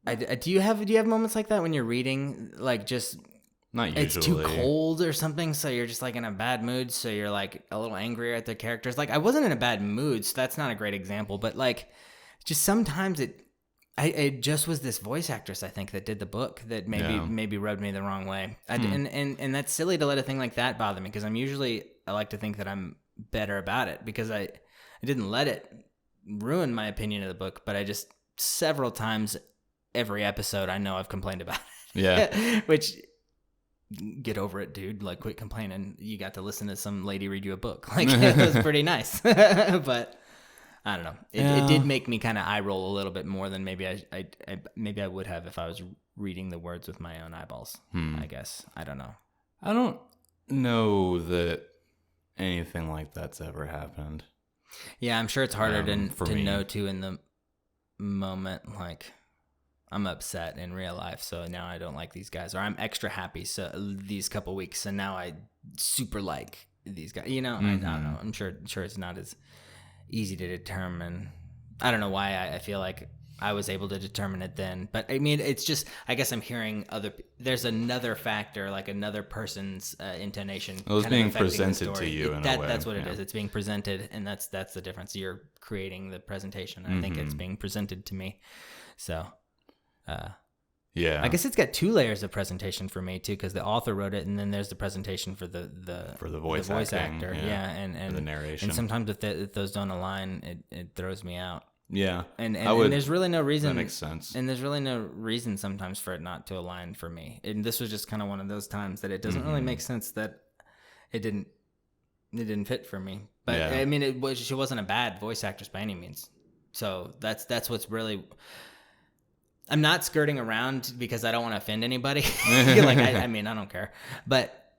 Do you have moments like that when you're reading, like, just, not usually, it's too cold or something, so you're just like in a bad mood, so you're like a little angrier at the characters? Like, I wasn't in a bad mood, so that's not a great example, but like, just sometimes it just was this voice actress, I think, that did the book that maybe rubbed me the wrong way. And that's silly to let a thing like that bother me, because I like to think that I'm better about it, because I didn't let it ruin my opinion of the book, but I just, several times every episode, I know I've complained about it. Yeah. Which, get over it, dude. Like, quit complaining. You got to listen to some lady read you a book. Like, it was pretty nice. But I don't know. It did make me kind of eye roll a little bit more than maybe I would have if I was reading the words with my own eyeballs. I guess. I don't know. I don't know that anything like that's ever happened. Yeah, I'm sure it's harder to know too in the moment. Like, I'm upset in real life, so now I don't like these guys, or I'm extra happy so these couple weeks, and now I super like these guys. You know, I don't know. I'm sure it's not as easy to determine. I don't know why I feel like I was able to determine it then, but I mean, it's just, I guess I'm hearing there's another factor, like another person's intonation. It was being presented to you in a way. That's what it is. It's being presented, and that's the difference. You're creating the presentation. I think it's being presented to me, so. Yeah, I guess it's got 2 layers of presentation for me too, because the author wrote it, and then there's the presentation for the voice actor, and the narration. And sometimes if those don't align, it throws me out. Yeah, and there's really no reason. That makes sense. And there's really no reason sometimes for it not to align for me. And this was just kind of one of those times that it doesn't really make sense that it didn't fit for me. But I mean, she wasn't a bad voice actress by any means. So that's what's really. I'm not skirting around because I don't want to offend anybody. Like, I mean, I don't care. But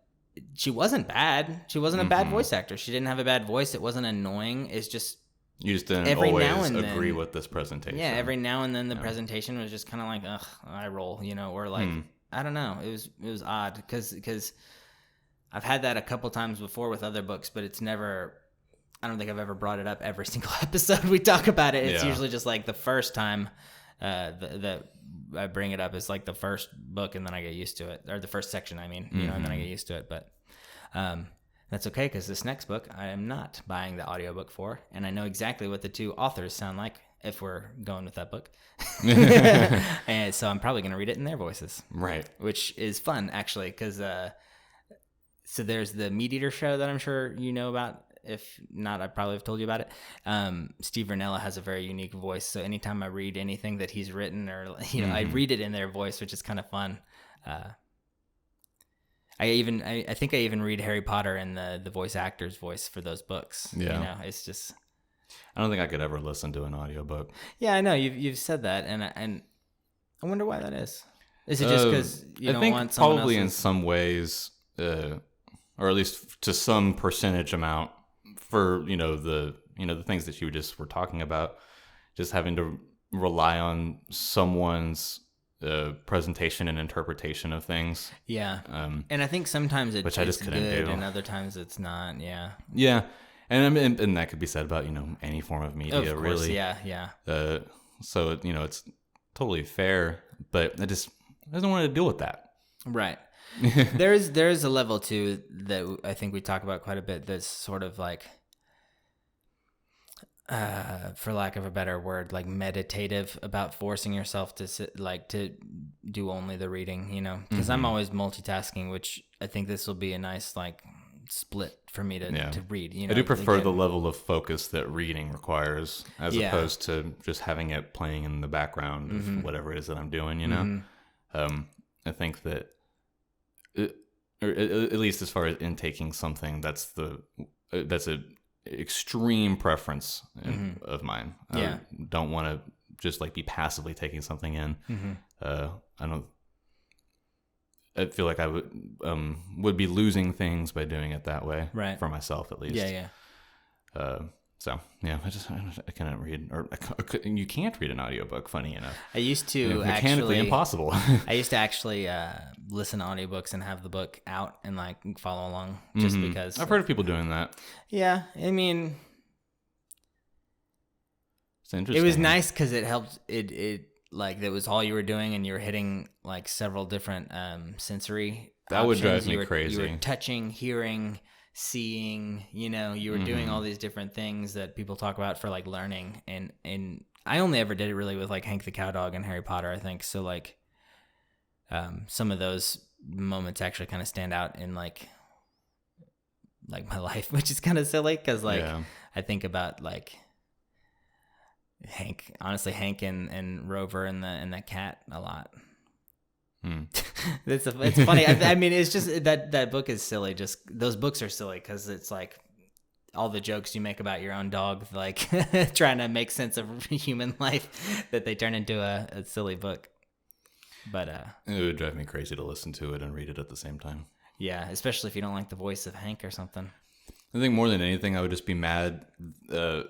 she wasn't bad. She wasn't a bad voice actor. She didn't have a bad voice. It wasn't annoying. It's just You just didn't every always now and agree then, with this presentation. Yeah, every now and then the presentation was just kind of like, ugh, eye roll, or like, I don't know. It was odd because I've had that a couple times before with other books, but it's never, I don't think I've ever brought it up every single episode we talk about it. It's usually just like the first time that I bring it up is like the first book, and then I get used to it, or the first section, I mean, and then I get used to it. But that's okay, because this next book I am not buying the audiobook for, and I know exactly what the two authors sound like if we're going with that book. And so I'm probably going to read it in their voices. Right. Which is fun, actually, because so there's the Meat Eater show that I'm sure you know about. If not, I probably have told you about it. Steve Vernella has a very unique voice, so anytime I read anything that he's written, or I read it in their voice, which is kind of fun. I think I even read Harry Potter in the voice actor's voice for those books. Yeah, it's just. I don't think I could ever listen to an audiobook. Yeah, I know you've said that, and I wonder why that is. Is it just because you don't want someone probably else's... in some ways, or at least to some percentage amount, for the things that you just were talking about, just having to rely on someone's presentation and interpretation of things. Yeah, and I think sometimes which I just couldn't good, do, and other times it's not. Yeah, and that could be said about any form of media, of course, really. Yeah. So it's totally fair, but I don't want to deal with that. Right. There's a level too that I think we talk about quite a bit. That's sort of like, for lack of a better word, like meditative, about forcing yourself to sit, like to do only the reading, because I'm always multitasking, which I think this will be a nice like split for me to read. I do prefer the level of focus that reading requires, as opposed to just having it playing in the background of whatever it is that I'm doing. I think that, or at least as far as intaking something, that's a extreme preference of mine. I don't want to just like be passively taking something in. I feel like I would be losing things by doing it that way, right? For myself, at least. Yeah. So yeah, I cannot read, or you can't read an audiobook. Funny enough, I used to mechanically impossible. I used to actually listen to audiobooks and have the book out and like follow along, just because. I've heard of people doing that. Yeah, I mean, it's interesting. It was nice because it helped. It like that was all you were doing, and you were hitting like several different sensory. That would drive me crazy. You were touching, hearing, seeing, you were doing all these different things that people talk about for like learning, and I only ever did it really with like Hank the Cowdog and Harry Potter, I think. So like some of those moments actually kind of stand out in like my life, which is kind of silly because like I think about like Hank and Rover and the cat a lot. It's funny. I mean, it's just that book is silly. Just those books are silly because it's like all the jokes you make about your own dog, like trying to make sense of human life, that they turn into a silly book. But it would drive me crazy to listen to it and read it at the same time. Yeah, especially if you don't like the voice of Hank or something. I think more than anything, I would just be mad that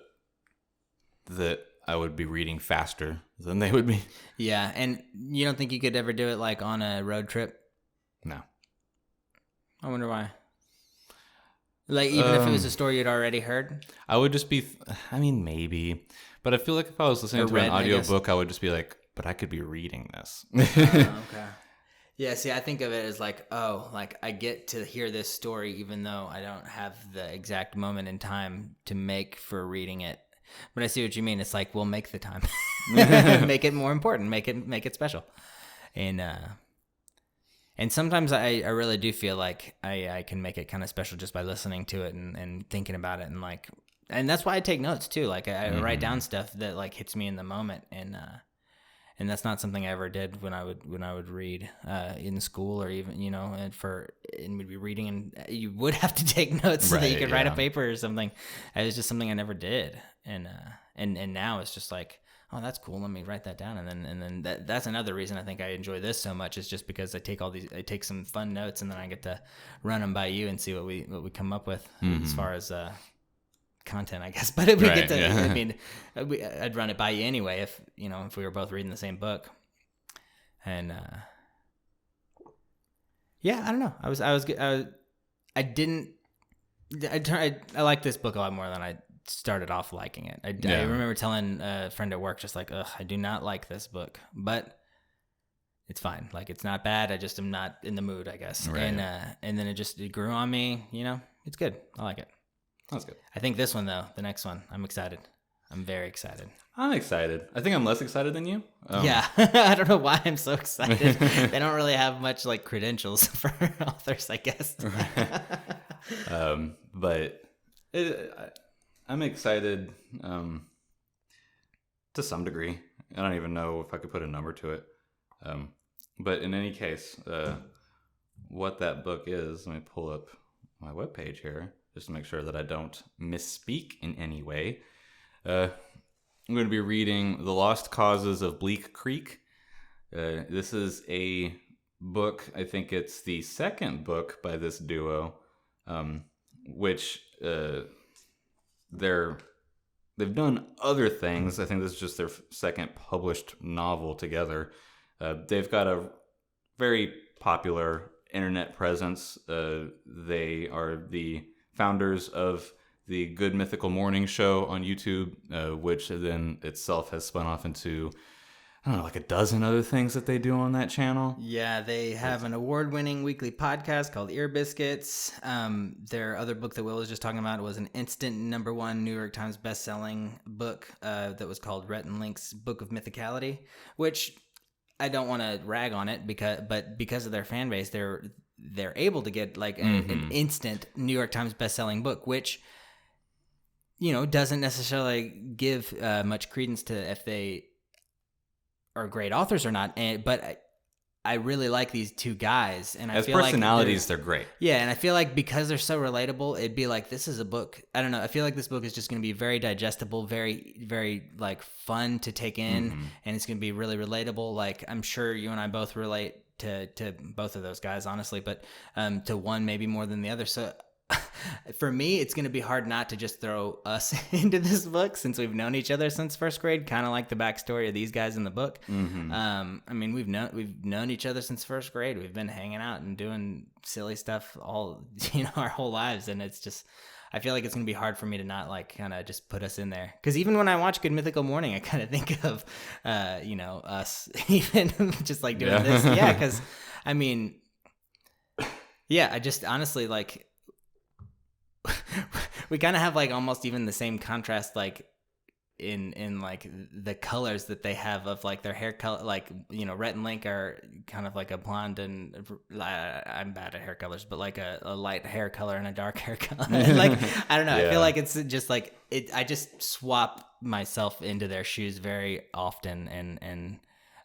I would be reading faster than they would be. Yeah, and you don't think you could ever do it like on a road trip? No. I wonder why. Like, even if it was a story you'd already heard? I would just be, maybe. But I feel like if I was listening to an audiobook, I would just be like, but I could be reading this. Okay. Yeah, see, I think of it as like, I get to hear this story even though I don't have the exact moment in time to make for reading it. But I see what you mean. It's like, we'll make the time, make it more important, make it special. And sometimes I really do feel like I can make it kind of special just by listening to it and thinking about it. And that's why I take notes too. Like I write down stuff that like hits me in the moment. And that's not something I ever did when I would read in school, or even and we'd be reading and you would have to take notes so that you could write a paper or something. It was just something I never did, and now it's just like, oh, that's cool. Let me write that down, and then that's another reason I think I enjoy this so much, is just because I take some fun notes, and then I get to run them by you and see what we come up with as far as content, I guess. But if we Right, get to, yeah. I mean, I'd run it by you anyway if we were both reading the same book. And yeah, I don't know. I like this book a lot more than I started off liking it. I remember telling a friend at work just like, ugh, I do not like this book, but it's fine. Like, it's not bad. I just am not in the mood, I guess. Right. And then it grew on me. It's good. I like it. That's good. I think this one though, the next one, I'm excited. I'm very excited. I'm excited. I think I'm less excited than you. Yeah. I don't know why I'm so excited. They don't really have much like credentials for authors, I guess. But I'm excited to some degree. I don't even know if I could put a number to it. But in any case, what that book is, let me pull up my webpage here just to make sure that I don't misspeak in any way. I'm going to be reading The Lost Causes of Bleak Creek. This is a book, I think it's the second book by this duo, which they've done other things. I think this is just their second published novel together. They've got a very popular internet presence. They are the founders of the Good Mythical Morning Show on YouTube, which then itself has spun off into, I don't know, like a dozen other things that they do on that channel. Yeah, they have an award-winning weekly podcast called Ear Biscuits. Their other book that Will was just talking about was an instant #1 New York Times best-selling book that was called Rhett and Link's Book of Mythicality, which I don't want to rag on it because of their fan base, they're able to get like an instant New York Times best-selling book, which doesn't necessarily give much credence to if they are great authors or not. But I really like these two guys, and I feel personalities, they're great. Yeah, and I feel like because they're so relatable, it'd be like, this is a book. I don't know. I feel like this book is just going to be very digestible, very, very like fun to take in, and it's going to be really relatable. Like, I'm sure you and I both relate to both of those guys, honestly, but to one maybe more than the other. So for me, it's going to be hard not to just throw us into this book since we've known each other since first grade, kind of like the backstory of these guys in the book. I mean, we've known each other since first grade. We've been hanging out and doing silly stuff all, our whole lives. And it's just, I feel like it's going to be hard for me to not like kind of just put us in there. Because even when I watch Good Mythical Morning, I kind of think of, us even just like doing this. Yeah, because I mean, yeah, I just honestly like, we kind of have like almost even the same contrast, like in like the colors that they have of like their hair color. Like, Rhett and Link are kind of like a blonde, and I'm bad at hair colors, but like a light hair color and a dark hair color. Like, I don't know. Yeah. I feel like it's just like I just swap myself into their shoes very often, and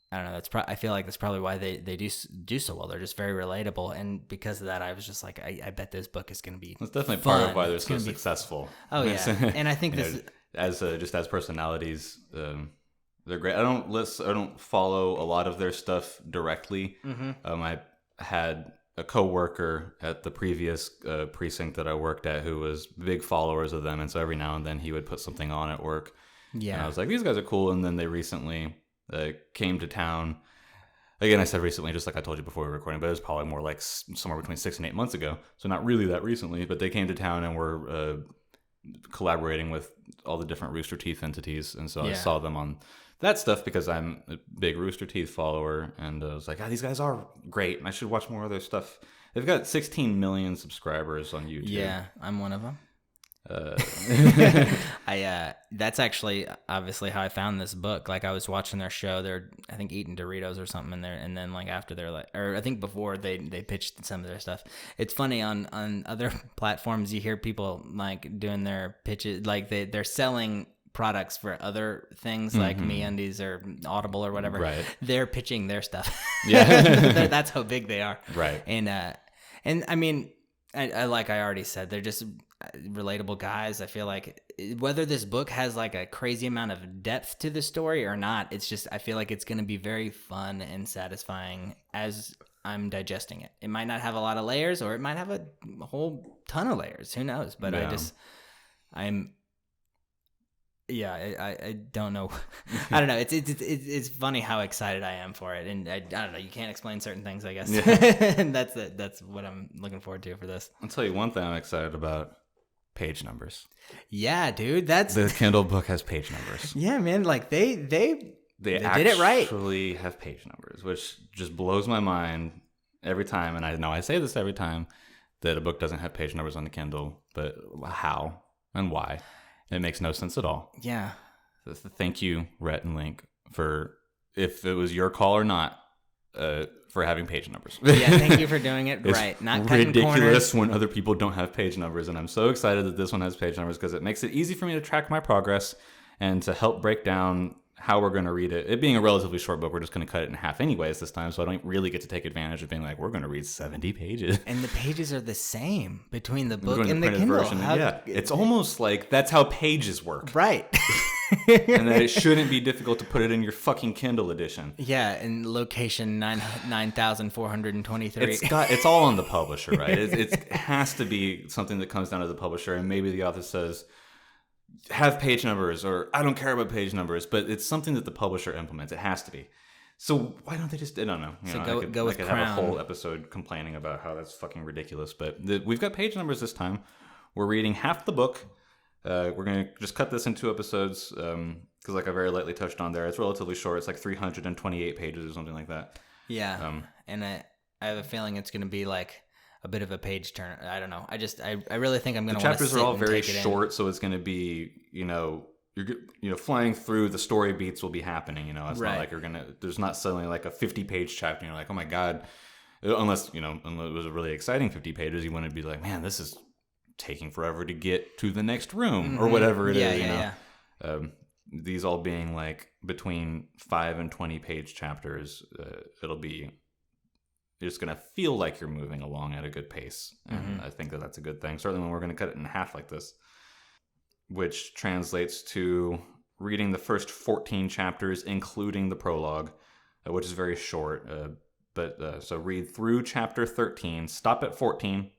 I don't know. I feel like that's probably why they do so well. They're just very relatable, and because of that, I was just like, I bet this book is going to be. That's definitely fun. Part of why they're so successful. Oh yeah, and I think this as personalities, they're great. I don't follow a lot of their stuff directly. I had a coworker at the previous precinct that I worked at who was big followers of them, and so every now and then he would put something on at work. Yeah, and I was like, these guys are cool, and then they recently came to town. Again, I said recently, just like I told you before we were recording, but it was probably more like somewhere between 6 and 8 months ago. So not really that recently, but they came to town and were collaborating with all the different Rooster Teeth entities. And so I saw them on that stuff because I'm a big Rooster Teeth follower. And I was like, these guys are great. And I should watch more of their stuff. They've got 16 million subscribers on YouTube. Yeah, I'm one of them. That's actually obviously how I found this book. Like, I was watching their show. They're, I think, eating Doritos or something in there, and then like after they're like, or I think before they pitched some of their stuff. It's funny on other platforms you hear people like doing their pitches, like they're selling products for other things like MeUndies or Audible or whatever. Right. They're pitching their stuff. Yeah, that's how big they are. Right. And I mean, I like I already said, they're just relatable guys. I feel like whether this book has like a crazy amount of depth to the story or not, it's just, I feel like it's going to be very fun and satisfying as I'm digesting it. It might not have a lot of layers, or it might have a whole ton of layers. Who knows? But I'm Yeah, I don't know. I don't know. It's funny how excited I am for it, and I don't know. You can't explain certain things, I guess. Yeah. And that's what I'm looking forward to for this. I'll tell you one thing I'm excited about: page numbers. Yeah, dude, that's the Kindle book has page numbers. Yeah, man, like they did it right. Actually have page numbers, which just blows my mind every time. And I know I say this every time that a book doesn't have page numbers on the Kindle, but how and why? It makes no sense at all. Yeah. So thank you, Rhett and Link, for, if it was your call or not, for having page numbers. Yeah, thank you for doing it right. Not cutting ridiculous corners. When other people don't have page numbers, and I'm so excited that this one has page numbers because it makes it easy for me to track my progress and to help break down how we're going to read it. It being a relatively short book, we're just going to cut it in half anyways this time, so I don't really get to take advantage of being like, we're going to read 70 pages. And the pages are the same between the book and the Kindle. Version. Yeah, it's almost like that's how pages work. Right. And that it shouldn't be difficult to put it in your fucking Kindle edition. Yeah, in location 9,423. It's all on the publisher, right? It has to be something that comes down to the publisher, and maybe the author says, have page numbers, or I don't care about page numbers, but it's something that the publisher implements. It has to be. So why don't they just, I don't know. I could have a whole episode complaining about how that's fucking ridiculous, but we've got page numbers this time. We're reading half the book. We're going to just cut this in 2 episodes because like I very lightly touched on there, it's relatively short. It's like 328 pages or something like that. Yeah, and I have a feeling it's going to be like a bit of a page turn. I don't know. I really think I'm going to want to sit and take it in. The chapters are all very short, so it's going to be, you're flying through, the story beats will be happening, It's right. not like there's not suddenly like a 50-page chapter and you're like, oh my God, unless it was a really exciting 50 pages, you wouldn't be like, man, this is taking forever to get to the next room or whatever it is, Yeah. These all being like between 5 and 20 page chapters, you're just going to feel like you're moving along at a good pace. And I think that's a good thing. Certainly when we're going to cut it in half like this, which translates to reading the first 14 chapters, including the prologue, which is very short. So read through chapter 13, stop at 14.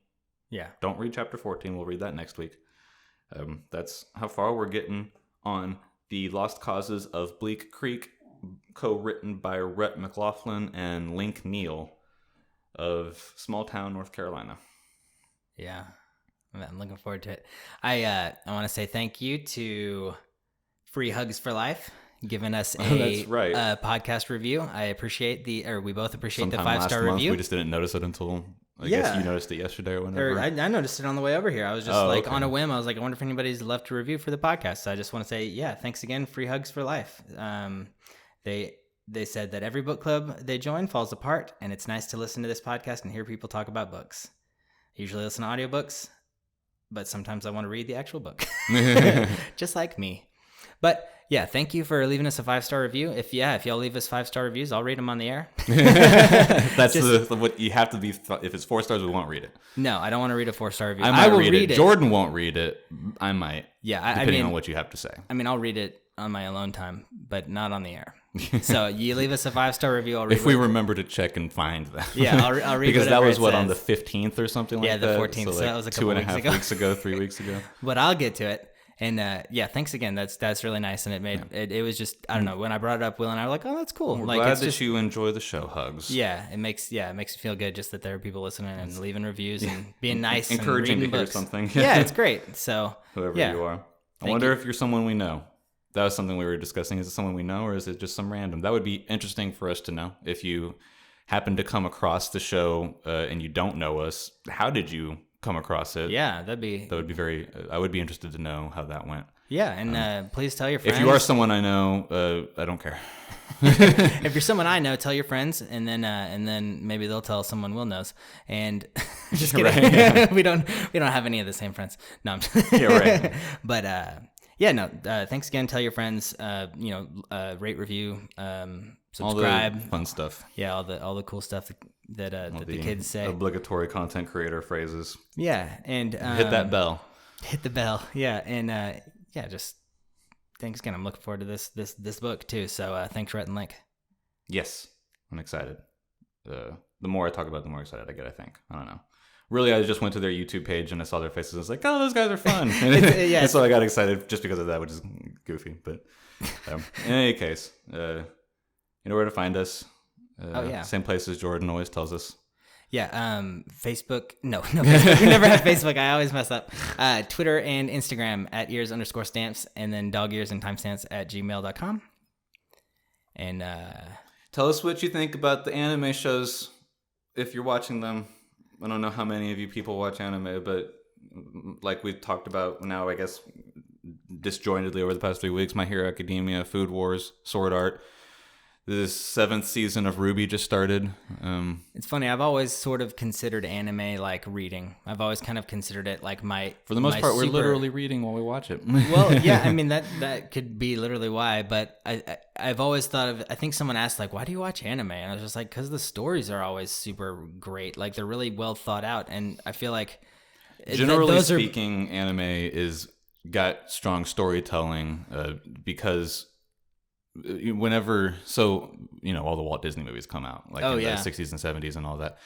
Yeah. Don't read chapter 14. We'll read that next week. That's how far we're getting on The Lost Causes of Bleak Creek, co-written by Rhett McLaughlin and Link Neal of Small Town, North Carolina. Yeah. I'm looking forward to it. I want to say thank you to Free Hugs for Life, giving us a podcast review. I appreciate we both appreciate Sometime the 5-star review. We just didn't notice it until I guess you noticed it yesterday or whenever. I noticed it on the way over here. I was just on a whim. I was like, I wonder if anybody's left a review for the podcast. So I just want to say, thanks again, Free Hugs for Life. They said that every book club they join falls apart, and it's nice to listen to this podcast and hear people talk about books. I usually listen to audiobooks, but sometimes I want to read the actual book, just like me. But yeah, thank you for leaving us a 5-star review. If y'all leave us 5-star reviews, I'll read them on the air. That's what you have to be. If it's 4 stars, we won't read it. No, I don't want to read a 4-star review. I will read it. Jordan won't read it. I might. Yeah, depending on what you have to say. I mean, I'll read it on my alone time, but not on the air. So you leave us a 5-star review. I'll read if we remember to check and find that. Yeah, I'll read because that was on the 15th or something like that. Yeah, the 14th. So that was a couple 2.5 weeks ago, 3 weeks ago. But I'll get to it. And thanks again. That's really nice. And it was just, I don't know, when I brought it up, Will and I were like, oh, that's cool. We're like, glad that you enjoy the show, Hugs. Yeah, it makes me feel good just that there are people listening and leaving reviews and being nice, encouraging and reading to hear books. Something. Yeah, it's great. So whoever you are, I wonder if you're someone we know. That was something we were discussing. Is it someone we know, or is it just some random? That would be interesting for us to know. If you happen to come across the show and you don't know us, how did you come across it? Yeah, that would be very. I would be interested to know how that went. Yeah, and please tell your friends. If you are someone I know, I don't care. If you're someone I know, tell your friends, and then maybe they'll tell someone Will knows. And just kidding, right, yeah. we don't have any of the same friends. No, I'm just right. But thanks again. Tell your friends. Rate, review, subscribe, all the fun stuff. Yeah, all the cool stuff that the kids say. Obligatory content creator phrases. Yeah, and hit that bell. Hit the bell. Yeah, and just thanks again. I'm looking forward to this book too. So thanks, Rhett and Link. Yes, I'm excited. The more I talk about it, the more excited I get, I think. I don't know. really, I just went to their YouTube page and I saw their faces. I was like, oh, those guys are fun. And so I got excited just because of that, which is goofy. But in any case, you know where to find us. Same place as Jordan always tells us. Yeah, Facebook. No, Facebook. We never have Facebook. I always mess up. Twitter and Instagram at ears_stamps, and then dogears and timestamps at gmail.com. And tell us what you think about the anime shows if you're watching them. I don't know how many of you people watch anime, but like we've talked about now, I guess, disjointedly over the past 3 weeks, My Hero Academia, Food Wars, Sword Art. The 7th season of Ruby just started. It's funny. I've always sort of considered anime like reading. I've always kind of considered it like my. For the most part, we're literally reading while we watch it. Well, yeah. I mean that could be literally why. But I've always thought of. I think someone asked like, "Why do you watch anime?" And I was just like, "Because the stories are always super great. Like they're really well thought out." And I feel like, generally speaking, anime is got strong storytelling because. Whenever, so all the Walt Disney movies come out, like the 60s and 70s and all that,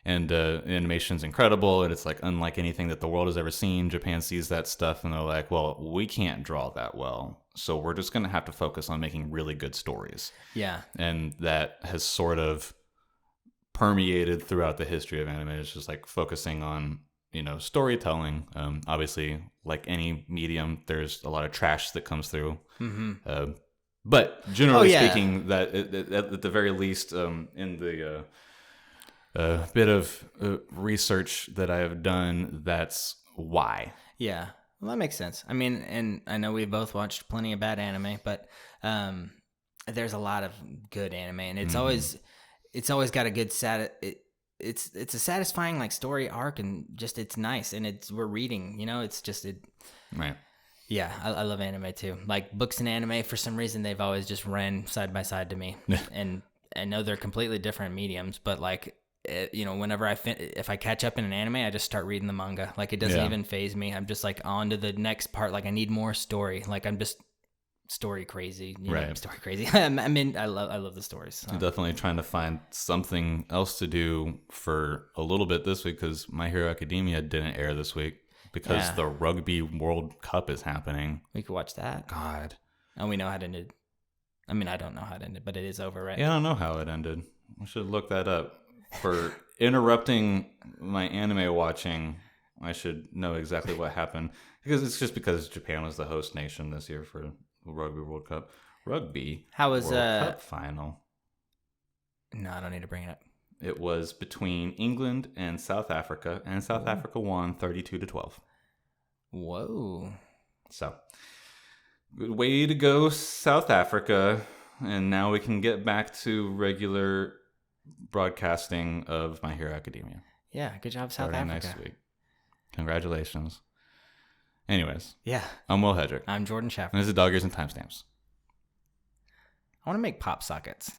and animation's incredible, and it's like unlike anything that the world has ever seen. Japan sees that stuff and they're like, well, we can't draw that well, so we're just gonna have to focus on making really good stories. Yeah. And that has sort of permeated throughout the history of anime. It's just like focusing on storytelling. Obviously, like any medium, there's a lot of trash that comes through. But generally speaking, that at the very least, in the bit of research that I have done, that's why. Yeah, well, that makes sense. I mean, and I know we've both watched plenty of bad anime, but there's a lot of good anime, and it's always got a good it's a satisfying like story arc, and just it's nice, and we're reading, it's just right. Yeah, I love anime too. Like books and anime, for some reason, they've always just ran side by side to me. And I know they're completely different mediums, but like, whenever if I catch up in an anime, I just start reading the manga. Like it doesn't even faze me. I'm just like on to the next part. Like I need more story. Like I'm just story crazy. Right. Story crazy. I mean, I love the stories. So. I'm definitely trying to find something else to do for a little bit this week because My Hero Academia didn't air this week. Because the Rugby World Cup is happening. We could watch that. God. And we know how it ended. I mean, I don't know how it ended, but it is over, right? Yeah, I don't know how it ended. I should look that up. For interrupting my anime watching, I should know exactly what happened. Because it's just because Japan was the host nation this year for the Rugby World Cup. Rugby How was World Cup final. No, I don't need to bring it up. It was between England and South Africa, and South Africa won 32-12. Whoa. So, good way to go, South Africa. And now we can get back to regular broadcasting of My Hero Academia. Yeah, good job, South Africa. Next week. Congratulations. Anyways. Yeah. I'm Will Hedrick. I'm Jordan Schaffer. And this is Dog Ears and Timestamps. I want to make pop sockets.